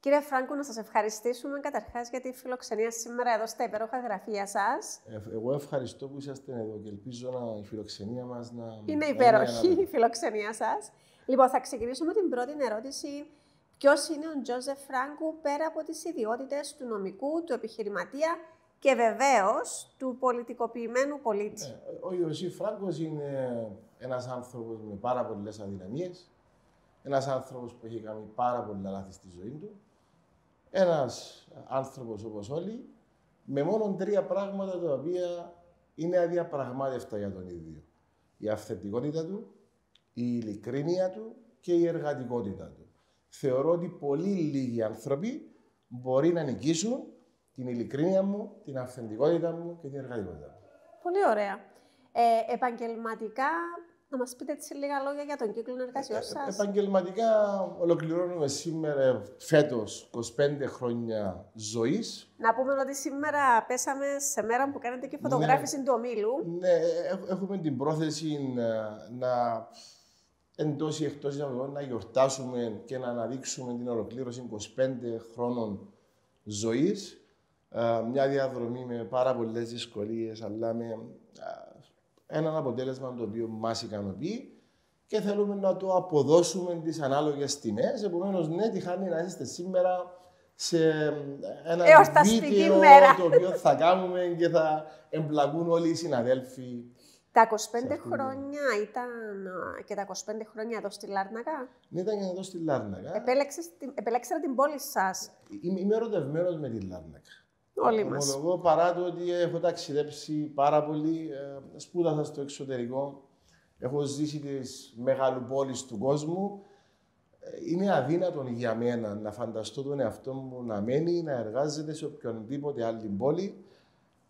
Κύριε Φράγκο, να σας ευχαριστήσουμε καταρχάς για τη φιλοξενία σήμερα εδώ στα υπέροχα γραφεία σας. Εγώ ευχαριστώ που είσαστε εδώ και ελπίζω η φιλοξενία μας να είναι υπέροχη η φιλοξενία σας. Λοιπόν, θα ξεκινήσουμε την πρώτη ερώτηση. Ποιος είναι ο Τζόζεφ Φράγκο πέρα από τις ιδιότητες του νομικού, του επιχειρηματία και βεβαίως του πολιτικοποιημένου πολίτη? Ο Ιωσήφ Φράγκος είναι ένας άνθρωπος με πάρα πολλές αδυναμίες. Ένας άνθρωπος που έχει κάνει πάρα πολλά λάθη στη ζωή του. Ένας άνθρωπος όπως όλοι, με μόνο 3 πράγματα τα οποία είναι αδιαπραγμάτευτα για τον ίδιο. Η αυθεντικότητα του, η ειλικρίνεια του και η εργατικότητα του. Θεωρώ ότι πολύ λίγοι άνθρωποι μπορεί να νικήσουν την ειλικρίνεια μου, την αυθεντικότητα μου και την εργατικότητα μου. Πολύ ωραία. Επαγγελματικά, να μας πείτε έτσι λίγα λόγια για τον κύκλο εργασιών σας. Επαγγελματικά ολοκληρώνουμε σήμερα, φέτος, 25 χρόνια ζωής. Να πούμε ότι σήμερα πέσαμε σε μέρα που κάνετε και φωτογράφηση του ομίλου. Ναι, έχουμε την πρόθεση να εντός ή εκτός εισαγωγικών να γιορτάσουμε και να αναδείξουμε την ολοκλήρωση 25 χρόνων ζωής. Μια διαδρομή με πάρα πολλές δυσκολίες, αλλά με έναν αποτέλεσμα το οποίο μας ικανοποιεί και θέλουμε να το αποδώσουμε τις ανάλογες τιμές. Επομένως, ναι, τυχάνει να είστε σήμερα σε ένα βίντεο το οποίο θα κάνουμε και θα εμπλακούν όλοι οι συναδέλφοι. Τα 25 χρόνια ήταν και τα 25 χρόνια εδώ στη Λάρνακα. Ναι, ήταν και εδώ στη Λάρνακα. Επέλεξατε την πόλη σας. Είμαι ερωτευμένος με τη Λάρνακα. Όλοι μας. Ομολογώ, παρά το ότι έχω ταξιδέψει πάρα πολύ, σπούδασα στο εξωτερικό, έχω ζήσει τις μεγαλοπόλεις του κόσμου. Είναι αδύνατον για μένα να φανταστώ τον εαυτό μου να μένει, να εργάζεται σε οποιονδήποτε άλλη πόλη.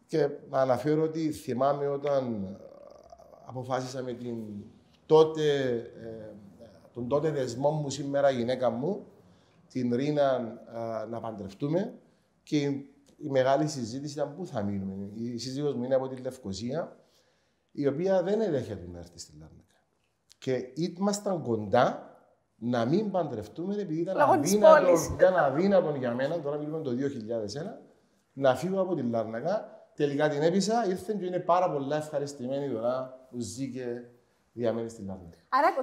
Και να αναφέρω ότι θυμάμαι όταν αποφάσισα με τον τότε δεσμό μου, σήμερα γυναίκα μου, την Ρίνα, να παντρευτούμε. Και η μεγάλη συζήτηση ήταν πού θα μείνουμε. Η σύζυγος μου είναι από τη Λευκοσία, η οποία δεν εδέχεται να έρθει στη Λάρνακα. Και ήμασταν κοντά να μην παντρευτούμε, επειδή ήταν αδύνατον για μένα, τώρα μιλούμε το 2001, να φύγω από τη Λάρνακα. Τελικά την έπεισα, ήρθε και είναι πάρα πολλά ευχαριστημένη τώρα που ζει και διαμένει στη Λάρνακα. Άρα 25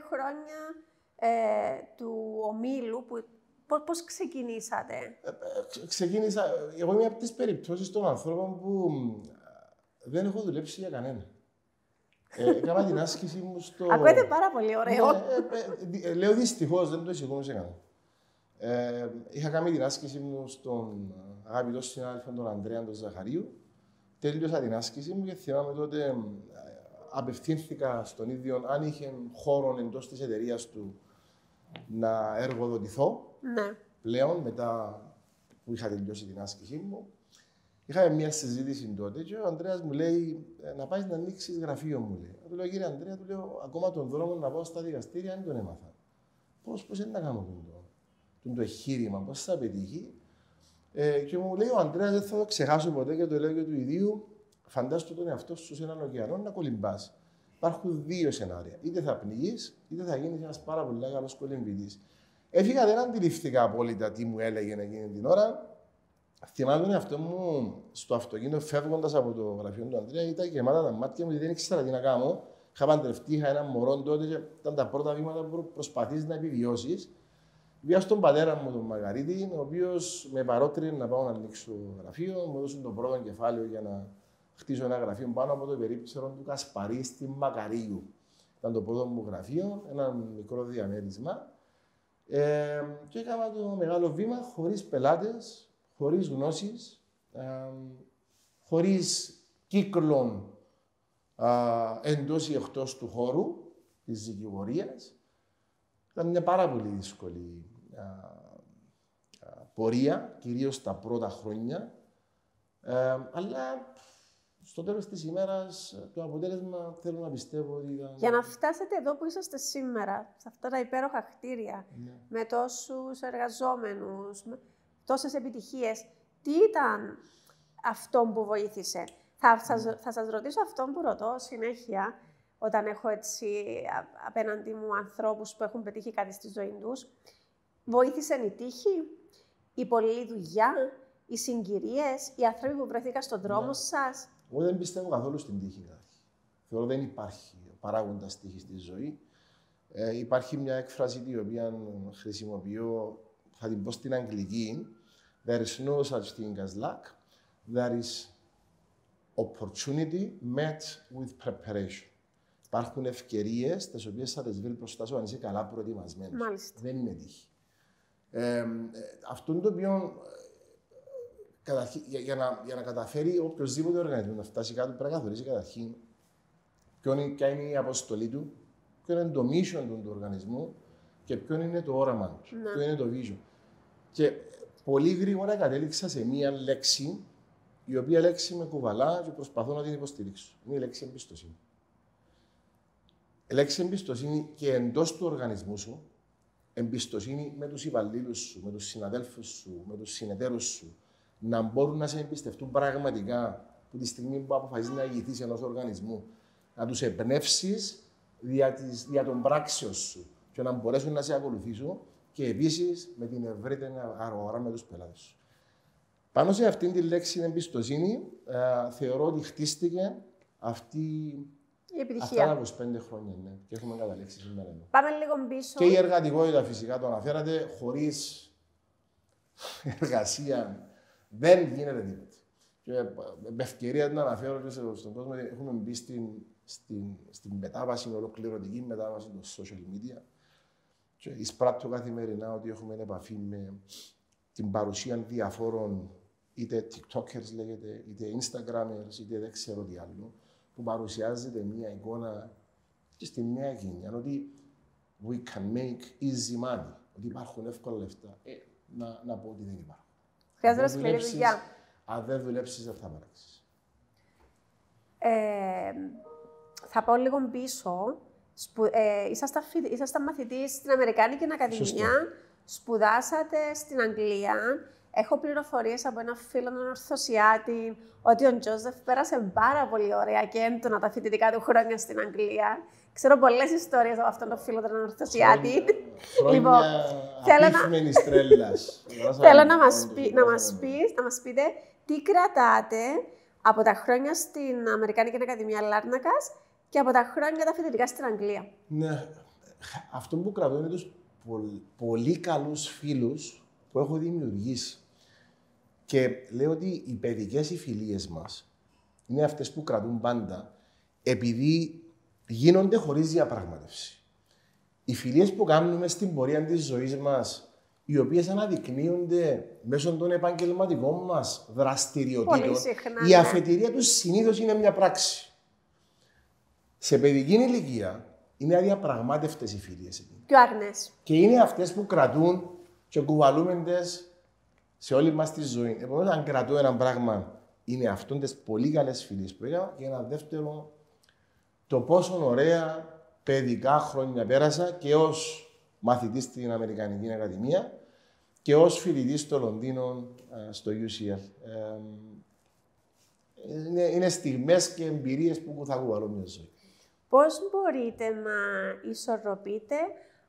χρόνια του ομίλου, πώς ξεκινήσατε? Ξεκίνησα, εγώ είμαι από τις περιπτώσεις των ανθρώπων που δεν έχω δουλέψει για κανένα. Έκανα την άσκηση μου στο... Ακούγεται πάρα πολύ ωραίο. Λέω δυστυχώς, δεν το εισηγούμαι κανένα. Είχα κάνει την άσκηση μου στον αγαπητό συνάδελφο τον Ανδρέα τον Ζαχαρίου. Τέλειωσα την άσκηση μου και θυμάμαι τότε απευθύνθηκα στον ίδιο, αν είχε χώρο εντός της εταιρείας του να εργοδοτηθώ. Ναι. Πλέον, μετά που είχα τελειώσει την άσκησή μου, είχαμε μια συζήτηση τότε και ο Ανδρέας μου λέει να πάει να ανοίξεις γραφείο μου. Λέει. Του λέω, κύριε Ανδρέα, του λέω, ακόμα τον δρόμο να πάω στα δικαστήρια δεν τον έμαθα. Πώς είναι να κάνω το εγχείρημα, πώς θα πετύχει. Και μου λέει ο Ανδρέας, δεν θα το ξεχάσω ποτέ και το λέω και του ιδίου, φαντάσου τον εαυτό σου σε έναν ωκεανό να κολυμπάς. Υπάρχουν 2 σενάρια. Είτε θα πνιγείς, είτε θα γίνεις ένας πάρα πολύ καλός κολυμβητής. Έφυγα, δεν αντιληφθήκα απόλυτα τι μου έλεγε εκείνη την ώρα. Θυμάμαι τον εαυτό μου στο αυτοκίνητο, φεύγοντας από το γραφείο του Ανδρέα, ήταν γεμάτα τα μάτια μου, δεν ήξερα τι να κάνω. Είχα παντρευτεί, είχα ένα μωρό τότε και ήταν τα πρώτα βήματα που προσπαθείς να επιβιώσεις. Πήγα στον πατέρα μου, τον Μαγαρίτη, ο οποίος με παρότρινε να πάω να ανοίξω γραφείο. Μου έδωσε το πρώτο κεφάλαιο για να χτίσω ένα γραφείο πάνω από το περίπτερο του Κασπαρί στη Μακαρίου. Ήταν το πρώτο μου γραφείο, ένα μικρό διαμέρισμα. Και έκανα το μεγάλο βήμα χωρίς πελάτες, χωρίς γνώσεις, χωρίς κύκλων εντός ή εκτός του χώρου της δικηγορίας. Ήταν μια πάρα πολύ δύσκολη πορεία, κυρίως τα πρώτα χρόνια. Αλλά στο τέλος της ημέρας το αποτέλεσμα θέλω να πιστεύω ότι ήταν... Για να φτάσετε εδώ που είσαστε σήμερα, σε αυτά τα υπέροχα κτίρια, ναι, με τόσους εργαζόμενους, με τόσες επιτυχίες, τι ήταν αυτό που βοήθησε? Θα σας ρωτήσω αυτό που ρωτώ συνέχεια, όταν έχω έτσι απέναντι μου ανθρώπους που έχουν πετύχει κάτι στη ζωή τους. Βοήθησε η τύχη, η πολλή δουλειά, οι συγκυρίες, οι άνθρωποι που βρεθήκαν στον δρόμο σας? Εγώ δεν πιστεύω καθόλου στην τύχη. Θεωρώ δεν υπάρχει παράγοντας τύχη στη ζωή. Υπάρχει μια έκφραση την οποία χρησιμοποιώ, θα την πω στην αγγλική. There is no such thing as luck. There is opportunity met with preparation. Υπάρχουν ευκαιρίες τις οποίες θα τις βρει μπροστά σου αν είσαι καλά προετοιμασμένος. Μάλιστα. Δεν είναι τύχη. Αυτό το οποίο για να καταφέρει οποιοδήποτε οργανισμό να φτάσει κάτω, πρέπει να καθορίσει καταρχήν ποια είναι η αποστολή του, ποιο είναι το mission του οργανισμού και ποιο είναι το όραμα του, ποιο είναι το vision. Και πολύ γρήγορα κατέληξα σε μία λέξη, η οποία λέξη με κουβαλά και προσπαθώ να την υποστηρίξω. Είναι η λέξη εμπιστοσύνη. Η λέξη εμπιστοσύνη και εντός του οργανισμού σου, εμπιστοσύνη με τους υπαλλήλους σου, με τους συναδέλφους σου, με τους συνεταίρους σου, να μπορούν να σε εμπιστευτούν πραγματικά που τη στιγμή που αποφασίζεις να ηγηθείς ενός οργανισμού, να τους εμπνεύσεις δια των πράξεων σου και να μπορέσουν να σε ακολουθήσουν και επίσης με την ευρύτερη αγορά με τους πελάτες σου. Πάνω σε αυτήν τη λέξη εμπιστοσύνη, θεωρώ ότι χτίστηκε αυτή η επιτυχία. Αυτά τα 25 χρόνια, ναι, και έχουμε καταλήξει σήμερα. Ναι. Πάμε λίγο πίσω. Και η εργατικότητα φυσικά το αναφέρατε, χωρίς εργασία δεν γίνεται τίποτα. Και με ευκαιρία να αναφέρω και στον κόσμο ότι έχουμε μπει στην μετάβαση, ολοκληρωτική μετάβαση των social media. Και εισπράττω καθημερινά ότι έχουμε επαφή με την παρουσία διαφόρων είτε TikTokers λέγεται, είτε Instagramers, είτε δεν ξέρω τι άλλο, που παρουσιάζεται μια εικόνα και στη νέα γενιά ότι we can make easy money, ότι υπάρχουν εύκολα λεφτά. Να πω ότι δεν υπάρχουν. Χρειάζεται σκληρή δουλειά. Αν δεν δουλέψεις, δεν θα παράξεις. Θα πάω λίγο πίσω. Ήσασταν μαθητής στην Αμερικάνικη Ακαδημία. Σωστό. Σπουδάσατε στην Αγγλία. Έχω πληροφορίες από ένα φίλο τον Ορθωσιάτη ότι ο Τζόζεφ πέρασε πάρα πολύ ωραία και έντονα τα φοιτητικά του χρόνια στην Αγγλία. Ξέρω πολλές ιστορίες από αυτόν τον φίλο τον Ορθωσιάτη. Λοιπόν, απίθμενης τρέλας. Θέλω να μας πείτε τι κρατάτε από τα χρόνια στην Αμερικάνικη Ακαδημία Λάρνακας και από τα χρόνια τα φοιτητικά στην Αγγλία. Ναι, αυτό που κρατώ είναι τους πολύ καλούς φίλους που έχω δημιουργήσει. Και λέω ότι οι παιδικές φιλίες μας είναι αυτές που κρατούν πάντα, επειδή γίνονται χωρίς διαπραγμάτευση. Οι φιλίες που κάνουμε στην πορεία της ζωής μας, οι οποίες αναδεικνύονται μέσω των επαγγελματικών μας δραστηριοτήτων, η αφετηρία τους συνήθως είναι μια πράξη. Σε παιδική ηλικία είναι αδιαπραγμάτευτες οι φιλίες εκεί. Πιο αγνές. Και είναι αυτές που κρατούν και κουβαλούμεντες σε όλη μας τη ζωή. Επομένως, αν κρατώ ένα πράγμα, είναι αυτόν τις πολύ καλές φιλίες που έκανα. Και ένα δεύτερο, το πόσο ωραία παιδικά χρόνια πέρασα και ως μαθητής στην Αμερικανική Ακαδημία και ως φοιτητής στο Λονδίνο, στο UCL. Είναι στιγμές και εμπειρίες που θα κουβαλώ μια ζωή. Πώς μπορείτε να ισορροπείτε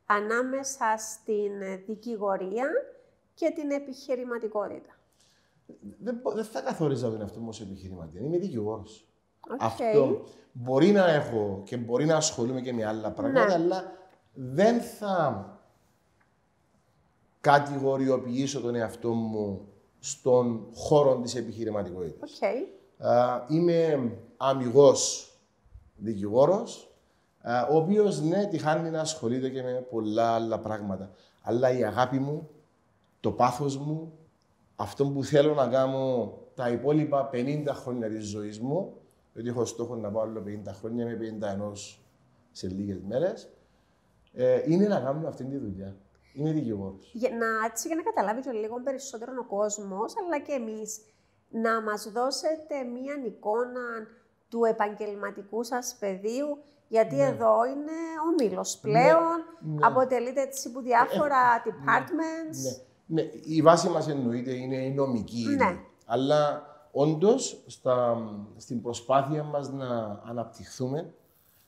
ανάμεσα στην δικηγορία και την επιχειρηματικότητα? Δεν θα καθορίζα τον εαυτό μου ως επιχειρηματία. Είμαι δικηγόρος. Okay. Αυτό μπορεί να έχω και μπορεί να ασχολούμαι και με άλλα πράγματα, ναι, αλλά δεν θα κατηγοριοποιήσω τον εαυτό μου στον χώρο της επιχειρηματικότητας. Okay. Είμαι αμιγός δικηγόρος, ο οποίος, ναι, τυχάνει να ασχολείται και με πολλά άλλα πράγματα. Αλλά η αγάπη μου, το πάθος μου, αυτό που θέλω να κάνω τα υπόλοιπα 50 χρόνια της ζωής μου, γιατί έχω στόχο να πάω άλλο 50 χρόνια, με 51 σε λίγες μέρες, είναι να κάνουμε αυτή τη δουλειά. Είμαι δικηγόρος. Για να καταλάβει και λίγο περισσότερο ο κόσμος, αλλά και εμείς, να μας δώσετε μία εικόνα του επαγγελματικού σας πεδίου, γιατί ναι, εδώ είναι όμιλος πλέον, ναι, αποτελείται έτσι από διάφορα departments. Ναι, η βάση μας εννοείται είναι η νομική, ναι, αλλά όντως στην προσπάθεια μας να αναπτυχθούμε,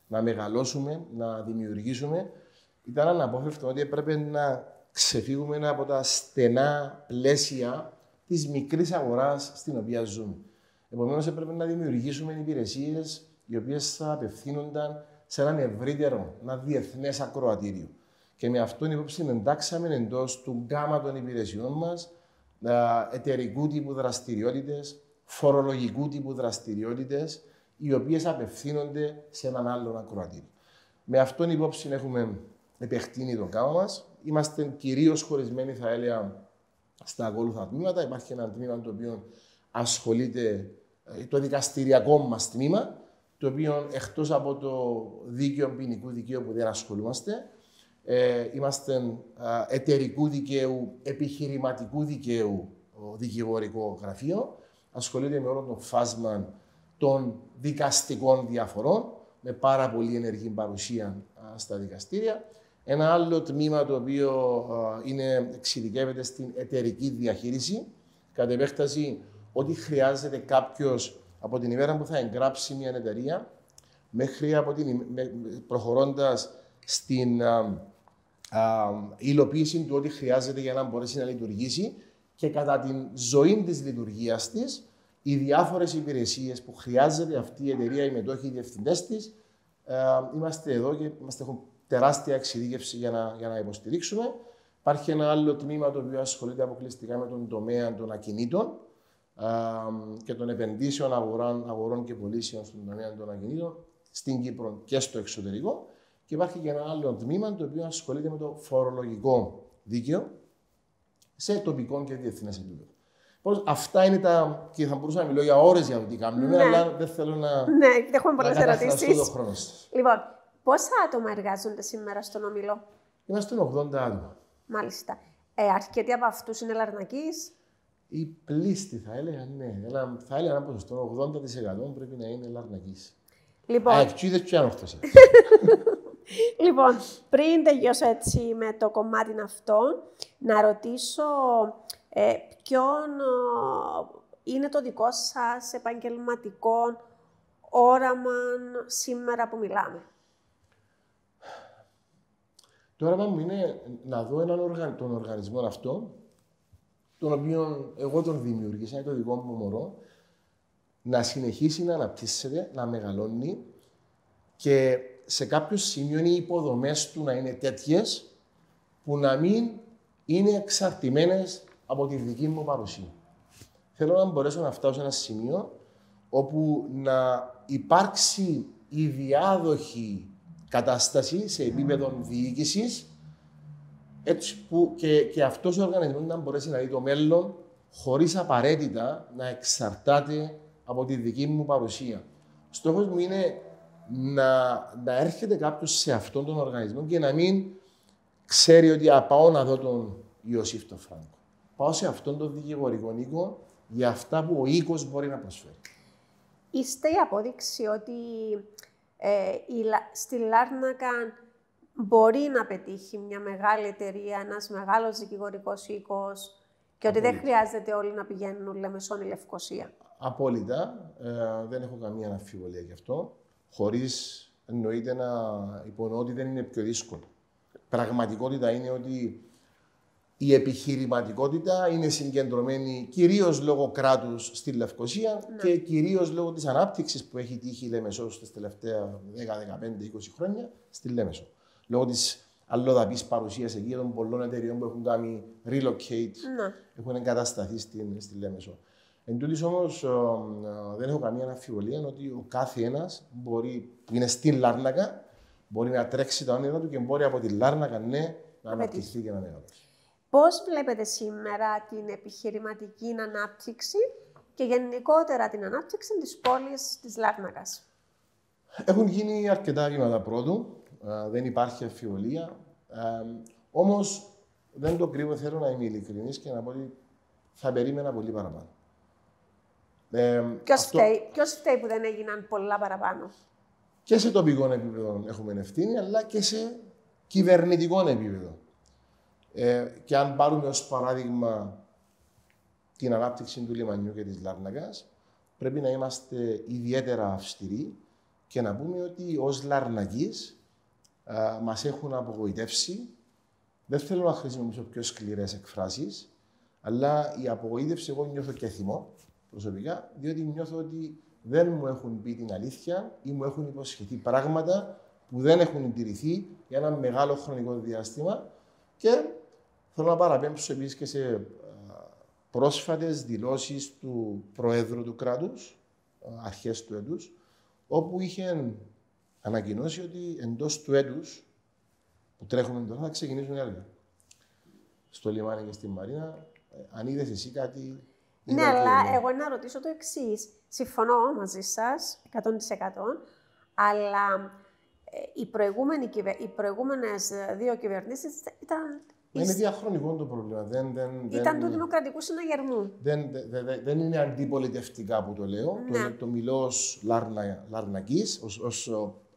να μεγαλώσουμε, να δημιουργήσουμε, ήταν αναπόφευκτο ότι έπρεπε να ξεφύγουμε από τα στενά πλαίσια της μικρής αγοράς στην οποία ζούμε. Επομένως, έπρεπε να δημιουργήσουμε υπηρεσίες οι οποίες θα απευθύνονταν σε έναν ευρύτερο, ένα διεθνές ακροατήριο. Και με αυτόν υπόψη εντάξαμε εντός του γκάμα των υπηρεσιών μας εταιρικού τύπου δραστηριότητες, φορολογικού τύπου δραστηριότητες, οι οποίες απευθύνονται σε έναν άλλον ακροατήριο. Με αυτόν υπόψη έχουμε επεκτείνει το γκάμα μας. Είμαστε κυρίως χωρισμένοι, θα έλεγα, στα ακόλουθα τμήματα. Υπάρχει ένα τμήμα το οποίο ασχολείται, το δικαστηριακό μας τμήμα, το οποίο εκτός από το δίκαιο ποινικού δικαίου που δεν ασχολούμαστε, είμαστε εταιρικού δικαίου, επιχειρηματικού δικαίου δικηγορικό γραφείο. Ασχολείται με όλο το φάσμα των δικαστικών διαφορών, με πάρα πολύ ενεργή παρουσία στα δικαστήρια. Ένα άλλο τμήμα το οποίο εξειδικεύεται στην εταιρική διαχείριση, κατ' επέκταση ό,τι χρειάζεται κάποιος από την ημέρα που θα εγγράψει μια εταιρεία, μέχρι προχωρώντας στην υλοποίηση του ό,τι χρειάζεται για να μπορέσει να λειτουργήσει και κατά την ζωή της λειτουργίας της, οι διάφορες υπηρεσίες που χρειάζεται αυτή η εταιρεία, οι μετόχοι, οι διευθυντές της, είμαστε εδώ και έχουμε τεράστια εξειδίκευση για να υποστηρίξουμε. Υπάρχει ένα άλλο τμήμα το οποίο ασχολείται αποκλειστικά με τον τομέα των ακινήτων και των επενδύσεων αγορών και πωλήσεων στον τομέα των ακινήτων στην Κύπρο και στο εξωτερικό. Και υπάρχει και ένα άλλο τμήμα το οποίο ασχολείται με το φορολογικό δίκαιο σε τοπικό και διεθνές επίπεδο. Αυτά είναι τα. Και θα μπορούσα να μιλώ για ώρες για το τι κάνουμε, αλλά δεν θέλω να. Ναι, έχουμε πολλές ερωτήσεις. Χρόνο σας. Λοιπόν, πόσα άτομα εργάζονται σήμερα στον όμιλο? Είμαστε 80 άτομα. Μάλιστα. Αρκετοί από αυτούς είναι Λαρνακείς. Οι πλήστοι θα έλεγα, ναι. Θα έλεγα ένα ποσοστό 80% πρέπει να είναι Λαρνακείς. Λοιπόν. Αεξίδες και άνοχτες. Λοιπόν, πριν τελειώσω έτσι με το κομμάτι αυτό, να ρωτήσω ποιον είναι το δικό σας επαγγελματικό όραμα σήμερα που μιλάμε. Το όραμα μου είναι να δω τον οργανισμό αυτό, τον οποίο εγώ τον δημιούργησα, είναι το δικό μου μωρό, να συνεχίσει να αναπτύσσεται, να μεγαλώνει και σε κάποιο σημείο οι υποδομές του να είναι τέτοιες που να μην είναι εξαρτημένες από τη δική μου παρουσία. Θέλω να μπορέσω να φτάσω σε ένα σημείο όπου να υπάρξει η διάδοχη κατάσταση σε επίπεδο διοίκησης, έτσι που και αυτός ο οργανισμός να μπορέσει να δει το μέλλον χωρίς απαραίτητα να εξαρτάται από τη δική μου παρουσία. Ο στόχος μου είναι να έρχεται κάποιος σε αυτόν τον οργανισμό και να μην ξέρει ότι πάω να δω τον Ιωσήφ τον Φράγκο. Πάω σε αυτόν τον δικηγορικό οίκο για αυτά που ο οίκος μπορεί να προσφέρει. Είστε η απόδειξη ότι στη Λάρνακα μπορεί να πετύχει μια μεγάλη εταιρεία, ένας μεγάλος δικηγορικός οίκος και ότι δεν χρειάζεται όλοι να πηγαίνουν Λεμεσόν ή Λευκοσία. Απόλυτα. Δεν έχω καμία αμφιβολία γι' αυτό. Χωρίς εννοείται να υπονοώ ότι δεν είναι πιο δύσκολο. Πραγματικότητα είναι ότι η επιχειρηματικότητα είναι συγκεντρωμένη κυρίως λόγω κράτους στη Λευκοσία και κυρίως λόγω της ανάπτυξης που έχει τύχει η Λέμεσος στις τελευταία 10, 15, 20 χρόνια στη Λέμεσο. Λόγω της αλλοδαπής παρουσίας εκεί των πολλών εταιριών που έχουν κάνει relocate, έχουν εγκατασταθεί στη Λέμεσο. Εν τούτης όμως δεν έχω καμία αμφιβολία ότι ο κάθε ένας που είναι στην Λάρνακα μπορεί να τρέξει τα όνειρα του και μπορεί από τη Λάρνακα να αναπτυχθεί και να μεγαλώσει. Πώς βλέπετε σήμερα την επιχειρηματική ανάπτυξη και γενικότερα την ανάπτυξη της πόλης της Λάρνακας? Έχουν γίνει αρκετά βήματα πρώτου, δεν υπάρχει αμφιβολία. Όμως δεν το κρύβω, θέλω να είμαι ειλικρινής και να πω ότι θα περίμενα πολύ παραπάνω. Ποιος φταίει που δεν έγιναν πολλά παραπάνω? Και σε τοπικό επίπεδο έχουμε ευθύνη, αλλά και σε κυβερνητικό επίπεδο. Και αν πάρουμε ως παράδειγμα την ανάπτυξη του λιμανιού και της Λάρνακας, πρέπει να είμαστε ιδιαίτερα αυστηροί και να πούμε ότι ως Λαρνακείς μας έχουν απογοητεύσει Δεν θέλω να χρησιμοποιήσω πιο σκληρές εκφράσεις, αλλά η απογοήτευση εγώ νιώθω και θυμό προσωπικά, διότι νιώθω ότι δεν μου έχουν πει την αλήθεια ή μου έχουν υποσχεθεί πράγματα που δεν έχουν εντηρηθεί για ένα μεγάλο χρονικό διάστημα. Και θέλω να παραπέμψω επίσης και σε πρόσφατες δηλώσεις του Προέδρου του κράτους, αρχές του έτους, όπου είχε ανακοινώσει ότι εντός του έτους που τρέχουμε τώρα θα ξεκινήσουν έργα. Στο λιμάνι και στη Μαρίνα, αν είδες εσύ κάτι... Ναι, αλλά εγώ να ρωτήσω το εξής. Συμφωνώ μαζί σας, 100%, αλλά οι προηγούμενες δύο κυβερνήσεις ήταν... Είναι διαχρονικό το πρόβλημα. Ήταν του Δημοκρατικού Συναγερμού. Δεν είναι αντιπολιτευτικά που το λέω. Ναι. Το μιλώ ως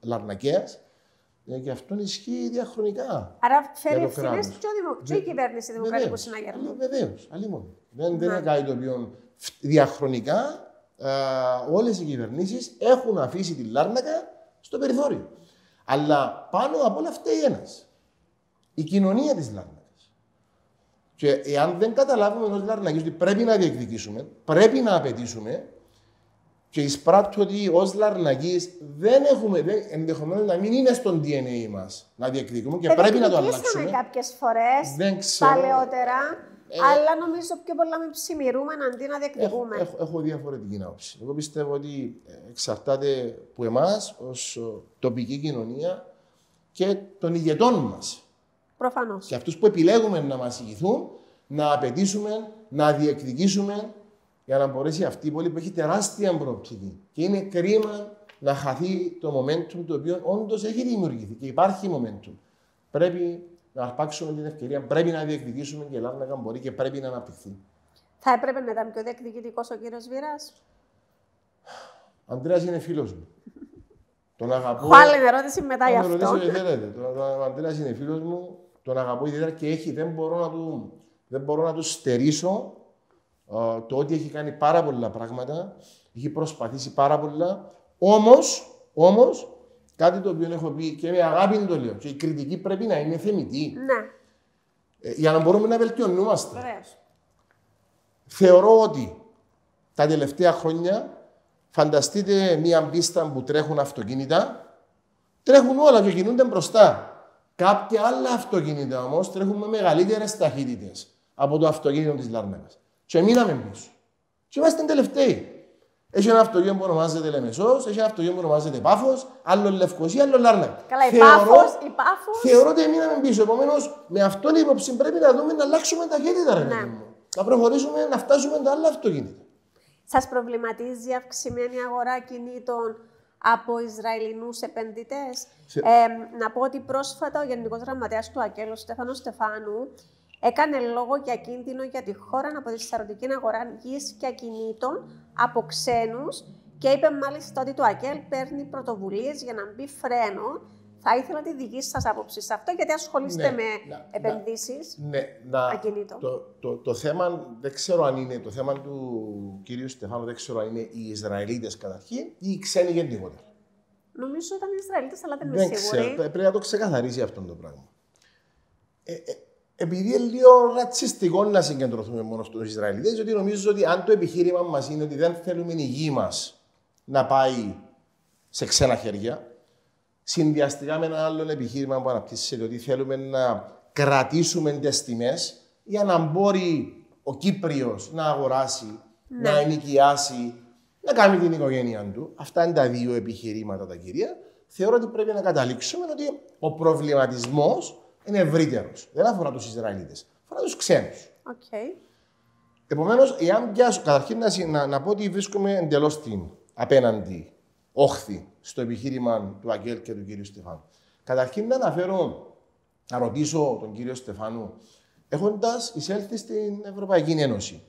Λαρνακέας. Και αυτό ισχύει διαχρονικά. Άρα φέρει ευθύνες και η κυβέρνηση Δημοκρατικού Συναγερμού. Βεβαίως, αλλήμον. Δεν είναι κάτι το οποίο διαχρονικά όλες οι κυβερνήσεις έχουν αφήσει τη Λάρνακα στο περιθώριο. Αλλά πάνω από όλα φταίει ένας. Η κοινωνία της Λάρνακας. Και εάν δεν καταλάβουμε ως Λαρνακείς ότι πρέπει να διεκδικήσουμε, πρέπει να απαιτήσουμε, και εισπράττω ότι ως Λαρνακείς ενδεχομένως να μην είναι στον DNA μας να διεκδικούμε και πρέπει να το αλλάξουμε. Κάποιες φορές, παλαιότερα, αλλά νομίζω πιο πολλά με ψημιρούμε αντί να διεκδικούμε. Έχω διαφορετική άποψη. Εγώ πιστεύω ότι εξαρτάται από εμάς ως τοπική κοινωνία και των ηγετών μας. Προφανώς. Και αυτούς που επιλέγουμε να μας ηγηθούν, να απαιτήσουμε, να διεκδικήσουμε για να μπορέσει αυτή η πόλη που έχει τεράστια προοπτική. Και είναι κρίμα να χαθεί το momentum το οποίο όντως έχει δημιουργηθεί και υπάρχει momentum. Πρέπει να αρπάξουμε την ευκαιρία, πρέπει να διεκδικήσουμε και η Λάρνακα μπορεί και πρέπει να αναπτυχθεί. Θα έπρεπε να ήταν πιο διεκδικητικός ο κύριος Βίρας. Ο Ανδρέας είναι φίλος μου. Τον αγαπώ. Έχω άλλη ερώτηση μετά γι' αυτό. Ο Ανδρέας είναι φίλος μου, τον αγαπώ ιδιαίτερα και δεν μπορώ να του στερήσω το ότι έχει κάνει πάρα πολλά πράγματα, έχει προσπαθήσει πάρα πολλά. Όμως, κάτι το οποίο έχω πει και με αγάπη το λέω, και η κριτική πρέπει να είναι θεμιτή. Ναι. Για να μπορούμε να βελτιωνούμαστε. Βεβαίως. Θεωρώ ότι τα τελευταία χρόνια, φανταστείτε μία πίστα που τρέχουν αυτοκίνητα, τρέχουν όλα και κινούνται μπροστά. Κάποια άλλα αυτοκίνητα όμως τρέχουν με μεγαλύτερες ταχύτητες από το αυτοκίνητο της Λάρνακας. Και μείναμε πίσω. Και είμαστε τελευταίοι. Έχει ένα αυτοκίνητο που ονομάζεται Λεμεσός, έχει ένα αυτοκίνητο που ονομάζεται Πάφος, άλλο Λευκοσία, άλλο Λάρνακα. Καλά, η Πάφος. Θεωρώ ότι μείναμε πίσω. Επομένως, με αυτόν την υπόψη πρέπει να δούμε να αλλάξουμε ταχύτητα, ρε παιδί μου. Να προχωρήσουμε, να φτάσουμε τα άλλα αυτοκίνητα. Σας προβληματίζει η αυξημένη αγορά κινήτων από Ισραηλινούς επενδυτές? Να πω ότι πρόσφατα ο Γενικός Γραμματέας του ΑΚΕΛ, ο Στέφανος Στεφάνου, έκανε λόγο για κίνδυνο για τη χώρα από τη σαρωτική αγορά γης και ακινήτων από ξένους και είπε μάλιστα ότι το ΑΚΕΛ παίρνει πρωτοβουλίες για να μπει φρένο. Θα ήθελα τη δική σας άποψη σε αυτό, γιατί ασχολείστε με επενδύσεις ακινήτων. Το θέμα, δεν ξέρω αν είναι το θέμα του κυρίου Στεφάνου, δεν ξέρω αν είναι οι Ισραηλίτες καταρχήν ή οι ξένοι γενικότερα. Νομίζω ήταν οι Ισραηλίτες, αλλά δεν είμαι σίγουρη. Πρέπει να το ξεκαθαρίσει αυτό το πράγμα. Επειδή είναι λίγο ρατσιστικό να συγκεντρωθούμε μόνο στους Ισραηλίτες, γιατί νομίζω ότι αν το επιχείρημα μας είναι ότι δεν θέλουμε η γη μας να πάει σε ξένα χέρια, συνδυαστικά με ένα άλλο επιχείρημα που αναπτύσσεται ότι θέλουμε να κρατήσουμε τις τιμές για να μπορεί ο Κύπριος να αγοράσει, να ενοικιάσει, να κάνει την οικογένεια του. Αυτά είναι τα δύο επιχειρήματα τα κυρία. Θεωρώ ότι πρέπει να καταλήξουμε ότι ο προβληματισμός είναι ευρύτερος. Δεν αφορά τους Ισραηλίτες, αφορά τους ξένους. Okay. Επομένως, εάν πιάσω, καταρχήν να πω ότι βρίσκομαι εντελώς στην απέναντι όχθη στο επιχείρημα του ΑΚΕΛ και του κύριου Στεφάνου. Καταρχήν να ρωτήσω τον κύριο Στεφάνου, έχοντας εισέλθει στην Ευρωπαϊκή Ένωση,